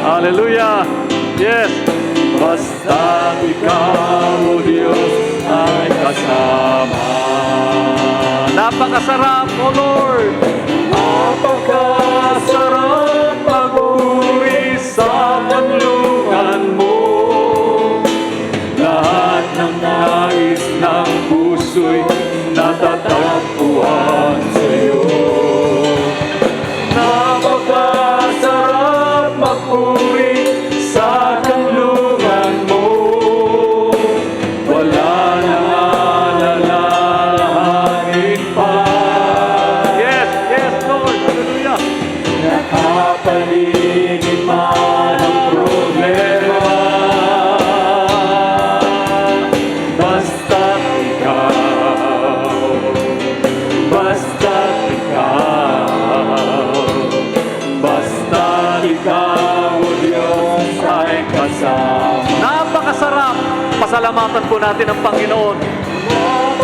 Hallelujah! Yes! Basta't ikaw, O Diyos, ay kasama. Napakasarap, O Lord. Napakasarap magpuri sa kanlungan mo. Lahat ng nais ng puso'y natatagpuan sa'yo. Napakasarap magpuri sa kanlungan mo. Wala nang alalahanin pa. Yes, yes, Lord. Hallelujah. Nakapaligid man ang problema. Basta't ikaw, basta't ikaw, basta't ikaw, O Diyos, ay kasama. Napakasarap! Pasalamatan po natin ang Panginoon.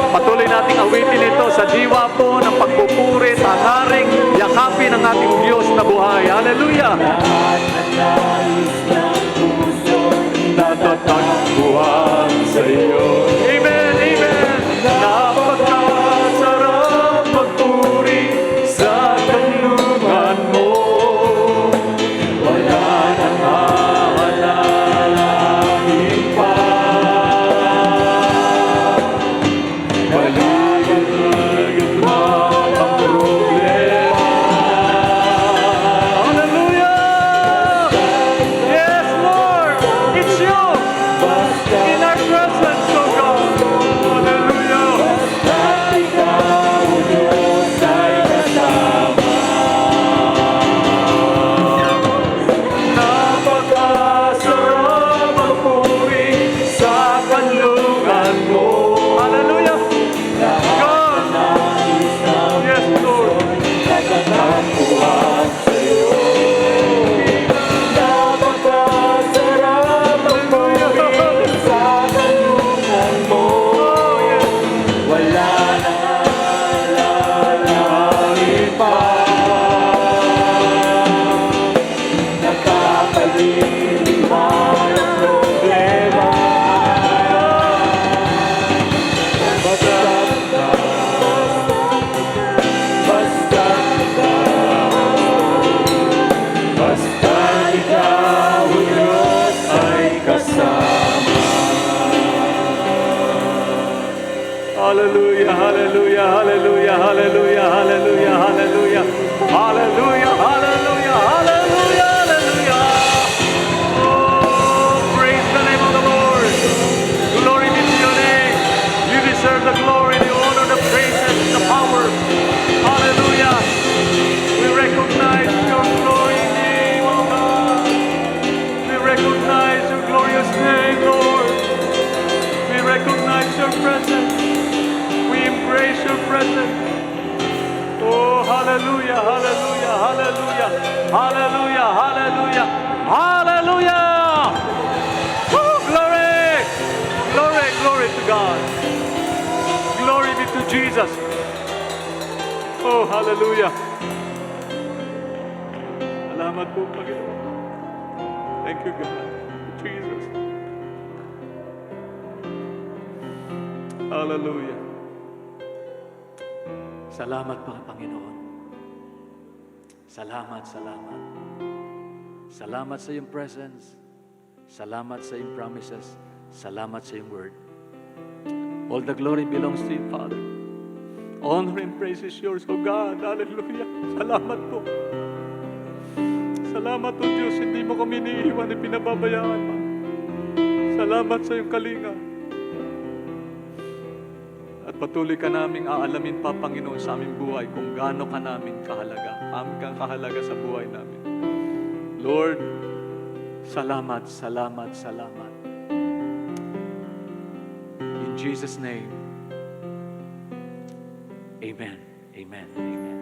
Patuloy nating awitin ito sa diwa po ng pagpupuri, tataring, yakapin ang ating Diyos na buhay. Hallelujah! Lahat ng nais ng puso natatagpuan sa iyo. Amen! Amen! Napakasarap magpuri sa kanlungan mo. Wala nang aalalahanin pa. Baligid mo ang problema. Hallelujah! Yes, Lord! It's you! In our presence, O God! Hallelujah! Basta't ikaw, O Diyos, ay kasama. Napakasarap magpuri sa kanlungan mo. Hallelujah! God! Yes, Lord! Natatagpuan sa'yo. Napakasarap magpuri sa kanlungan mo. Wala nang alalahanin pa. Nakapaliliman ang problema. Basta't ikaw, O Diyos, ay kasama. Hallelujah, hallelujah, hallelujah, hallelujah, hallelujah, hallelujah, hallelujah, hallelujah, hallelujah, hallelujah. Oh, praise the name of the Lord. Glory be to your name. You deserve the glory, the honor, the praises, the power. Hallelujah. We recognize your glory name, O God. We recognize your glorious name, Lord. We recognize your presence. We embrace your presence. Oh, hallelujah, hallelujah, hallelujah, hallelujah, hallelujah, hallelujah. Woo, glory, glory, glory to God. Glory be to Jesus. Oh, hallelujah. Salamat po, Panginoon. Thank you, God. Jesus. Hallelujah. Salamat po, Panginoon. Salamat, salamat. Salamat sa iyong presence. Salamat sa iyong promises. Salamat sa iyong word. All the glory belongs to you, Father. Honor and praise is yours, O God. Hallelujah. Salamat po. Salamat, O Diyos. Hindi mo kami iniiwan, pinababayaan mo. Salamat sa iyong kalinga. At patuloy ka naming aalamin pa, Panginoon, sa aming buhay kung gaano ka namin kahalaga. Amin kang kahalaga sa buhay namin. Lord, salamat, salamat, salamat. In Jesus' name, amen, amen, amen.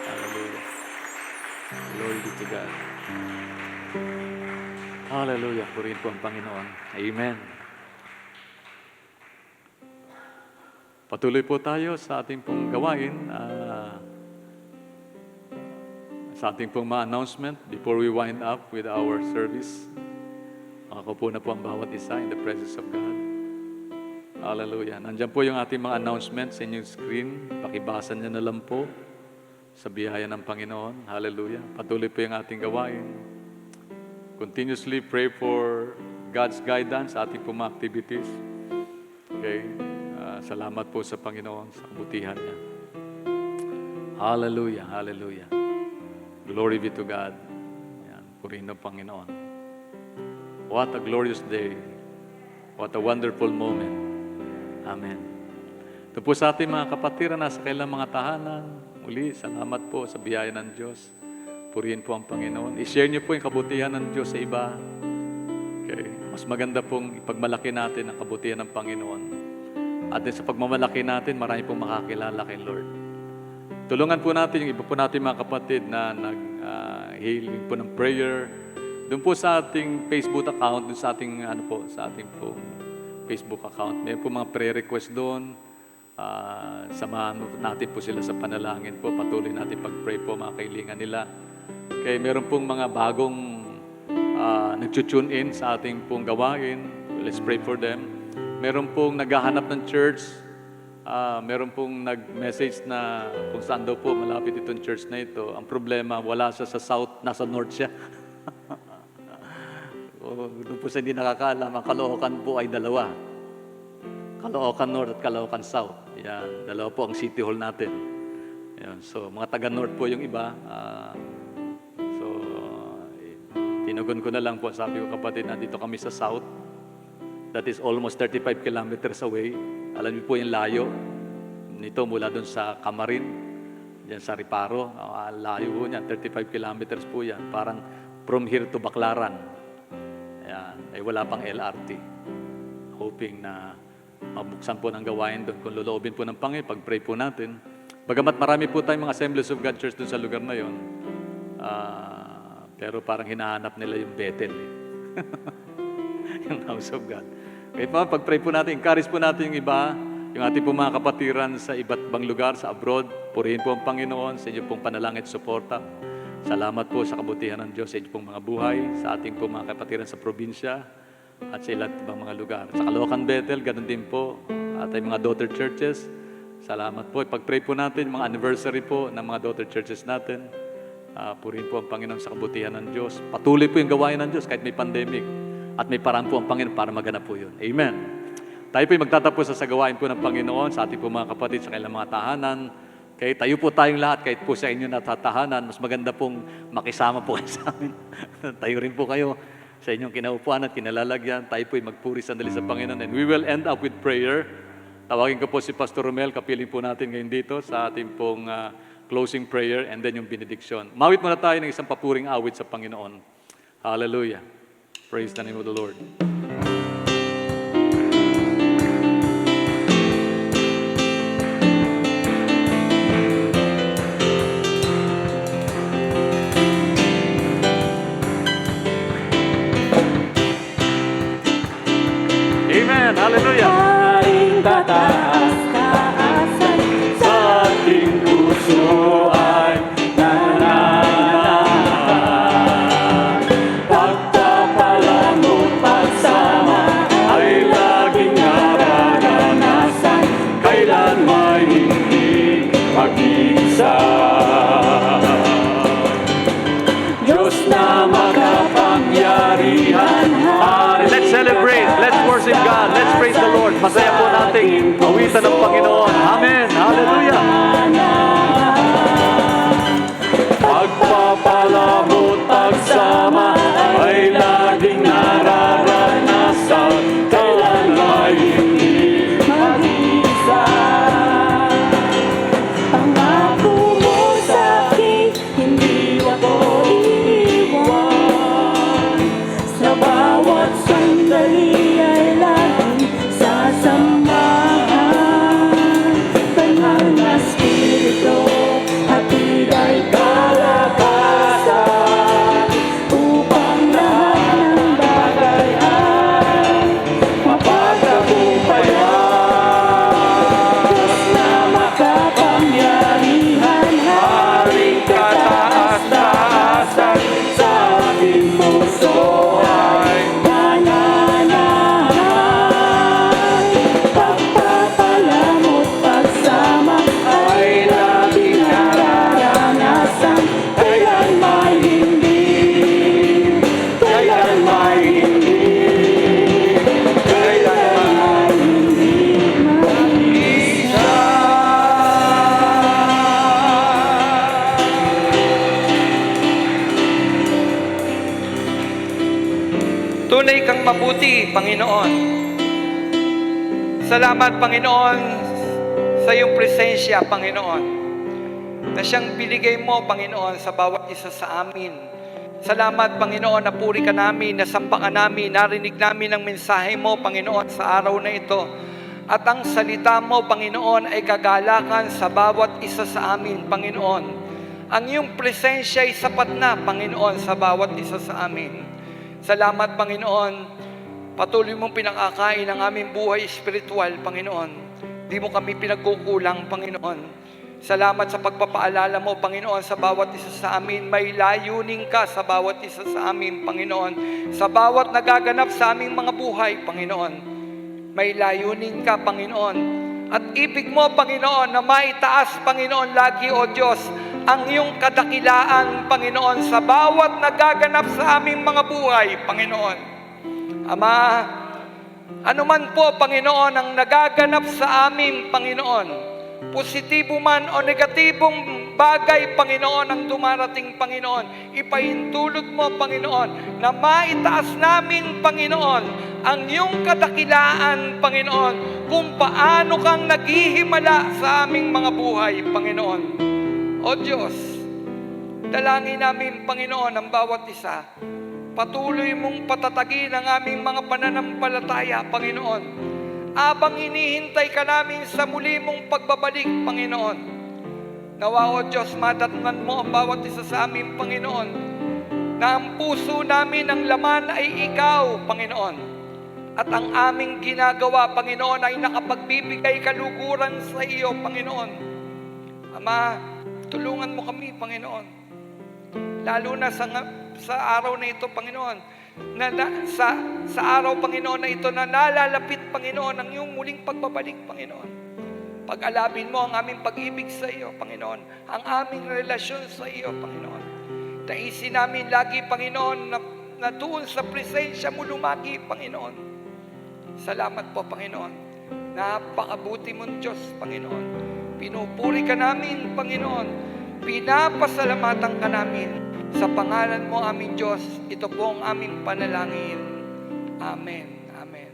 Hallelujah. Glory be to God. Hallelujah. Purihin po ang Panginoon. Amen. Patuloy po tayo sa ating pong gawain, sa ating pong mga announcement before we wind up with our service. Makakaupo na po ang bawat isa in the presence of God. Hallelujah. Nandiyan po yung ating mga announcements sa inyong screen. Pakibasa niyo na lang po sa biyaya ng Panginoon. Hallelujah. Patuloy po yung ating gawain. Continuously pray for God's guidance sa ating mga activities. Okay. Salamat po sa Panginoon sa kabutihan niya. Hallelujah. Hallelujah. Glory be to God. Yan. Purihin ng Panginoon. What a glorious day. What a wonderful moment. Amen. Ito po sa ating mga kapatid na nasa kailang mga tahanan. Muli, salamat po sa biyaya ng Diyos. Purihin po ang Panginoon. I-share niyo po yung kabutihan ng Diyos sa iba. Okay. Mas maganda pong ipagmalaki natin ang kabutihan ng Panginoon. At sa pagmamalaki natin, marami pong makakilala kay Lord. Tulungan po natin yung iba po natin mga kapatid na nag-healing po ng prayer. Doon po sa ating Facebook account, doon sa ating sa ating po Facebook account, may po mga prayer request doon. Samahan natin po sila sa panalangin po. Patuloy natin pag-pray po mga kailangan nila. Okay, meron pong mga bagong nag-tune in sa ating pong gawain. Let's pray for them. Meron pong naghahanap ng church. Meron pong nag-message na kung saan daw po malapit itong church na ito. Ang problema, wala siya sa south, nasa north siya. Doon po sa hindi nakakaalam, ang Caloocan po ay dalawa. Caloocan North at Caloocan South. Yan, dalawa po ang city hall natin. Yan, so, mga taga-north po yung iba. Tinugon ko na lang po, sabi ko kapatid, nandito kami sa south. That is almost 35 kilometers away. Alam niyo po yung layo nito mula doon sa Camarin, diyan sa Riparo. Layo po niyan, 35 kilometers po yan. Parang from here to Baclaran. Ayan, wala pang LRT. Hoping na mabuksan po ng gawain doon. Kung loloobin po ng Panginoon, pag-pray po natin. Bagamat marami po tayong mga Assemblies of God Church doon sa lugar na yon. Pero parang hinahanap nila yung Bethel. Yung house of God. Kaya pag-pray po natin, encourage po natin yung iba, yung ating po mga kapatiran sa iba't ibang lugar, sa abroad. Purihin po ang Panginoon sa inyo pong panalangin at suporta. Salamat po sa kabutihan ng Diyos sa inyo pong mga buhay, sa ating po mga kapatiran sa probinsya at sa ilang ibang mga lugar. Sa Caloocan Bethel, ganun din po. At ay mga daughter churches. Salamat po. Pag-pray po natin, mga anniversary po ng mga daughter churches natin. Purihin po ang Panginoon sa kabutihan ng Diyos. Patuloy po yung gawain ng Diyos kahit may pandemic. At may paraan po ang Panginoon para maganap po yun. Amen. Tayo po yung magtatapos sa gawain po ng Panginoon sa ating po mga kapatid sa kailang mga tahanan. Kaya tayo po tayong lahat, kahit po sa inyo natatahanan, mas maganda pong makisama po kayo sa amin. Tayo rin po kayo sa inyong kinaupuan at kinalalagyan. Tayo po yung magpuri sandali sa Panginoon. And we will end up with prayer. Tawagin ko po si Pastor Romel, kapiling po natin ngayon dito sa ating pong closing prayer and then yung benediction. Mawit muna tayo ng isang papuring awit sa Panginoon. Hallelujah. Praise the name of the Lord. Amen. Hallelujah. Haring tataas-taasan Sa ating puso ay nananahan. Pagpapalamot pagsama ay laging nararanasan. Kailan may hindi mag-isa. Diyos na makapangyarihan. Let's celebrate. Let's worship God. Let's praise the Lord. Masaya po nating awitan ng Panginoon. Amen. Hallelujah. Pagpapalamot pagsama ay laging nararanasan. Kailan may hindi mag-isa. Pangako mo sa'kin, hindi ako iiwan. Sa bawat sandali ay laging sasamahan. mabuti, Panginoon. Salamat, Panginoon, sa iyong presensya, Panginoon, na siyang binigay mo, Panginoon, sa bawat isa sa amin. Salamat, Panginoon, na puri ka namin, nasampa ka namin, narinig namin ang mensahe mo, Panginoon, sa araw na ito. At ang salita mo, Panginoon, ay kagalakan sa bawat isa sa amin, Panginoon. Ang iyong presensya ay sapat na, Panginoon, sa bawat isa sa amin. Salamat, Panginoon. Patuloy mong pinakakain ang aming buhay espiritual, Panginoon. Di mo kami pinagkukulang, Panginoon. Salamat sa pagpapaalala mo, Panginoon, sa bawat isa sa amin. May layunin ka sa bawat isa sa amin, Panginoon. Sa bawat nagaganap sa aming mga buhay, Panginoon. May layunin ka, Panginoon. At ibig mo, Panginoon, na maitaas, Panginoon, lagi, O Diyos, ang iyong kadakilaan, Panginoon, sa bawat nagaganap sa aming mga buhay, Panginoon. Ama, anuman po, Panginoon, ang nagaganap sa amin, Panginoon, positibo man o negatibong bagay, Panginoon, ang dumarating, Panginoon, ipahintulot mo, Panginoon, na maitaas namin, Panginoon, ang iyong kadakilaan, Panginoon, kung paano kang naghihimala sa aming mga buhay, Panginoon. O Diyos, dalangin namin, Panginoon, ang bawat isa. Patuloy mong patatagin ang aming mga pananampalataya, Panginoon. Abang hinihintay ka namin sa muli mong pagbabalik, Panginoon. Nawa, O Diyos, madatnan mo ang bawat isa sa amin, Panginoon, na ang puso namin, ang laman ay Ikaw, Panginoon. At ang aming ginagawa, Panginoon, ay nakapagbibigay kaluguran sa iyo, Panginoon. Ama, tulungan mo kami, Panginoon. Lalo na sa araw na ito, Panginoon, sa araw, Panginoon, na ito na nalalapit, Panginoon, ang iyong muling pagbabalik, Panginoon. Pag-alabin mo ang aming pag-ibig sa iyo, Panginoon, ang aming relasyon sa iyo, Panginoon. Naisin namin lagi, Panginoon, na doon sa presensya mo lumagi, Panginoon. Salamat po, Panginoon. Napakabuti mong Diyos, Panginoon. Pinupuri ka namin, Panginoon. Pinapasalamatan ka namin. Sa pangalan mo, aming Diyos, ito po ang aming panalangin. Amen. Amen.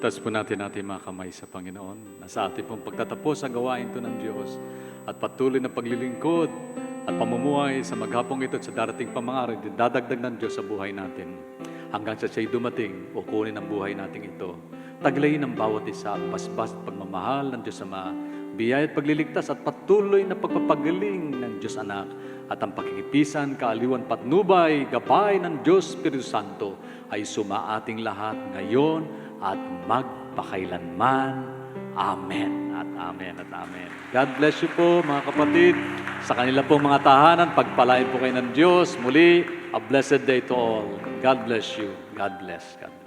Taas po natin mga kamay sa Panginoon na sa ating pong pagtatapos sa gawain ito ng Diyos at patuloy na paglilingkod at pamumuhay sa maghapong ito at sa darating pamangaral, dadagdag ng Diyos sa buhay natin hanggang sa siya'y dumating o kunin ang buhay natin ito. Taglayin ang bawat isa ang basbas at pagmamahal ng Diyos Ama, biyaya at pagliligtas at patuloy na pagpapagaling ng Diyos Anak at ang pakikipisan, kaaliwan, patnubay, gabay ng Diyos Espiritu Santo ay sumaating lahat ngayon at magpakailanman. Amen at amen at amen. God bless you po mga kapatid. Sa kanila pong mga tahanan, pagpalain po kayo ng Diyos. Muli, a blessed day to all. God bless you. God bless. God bless.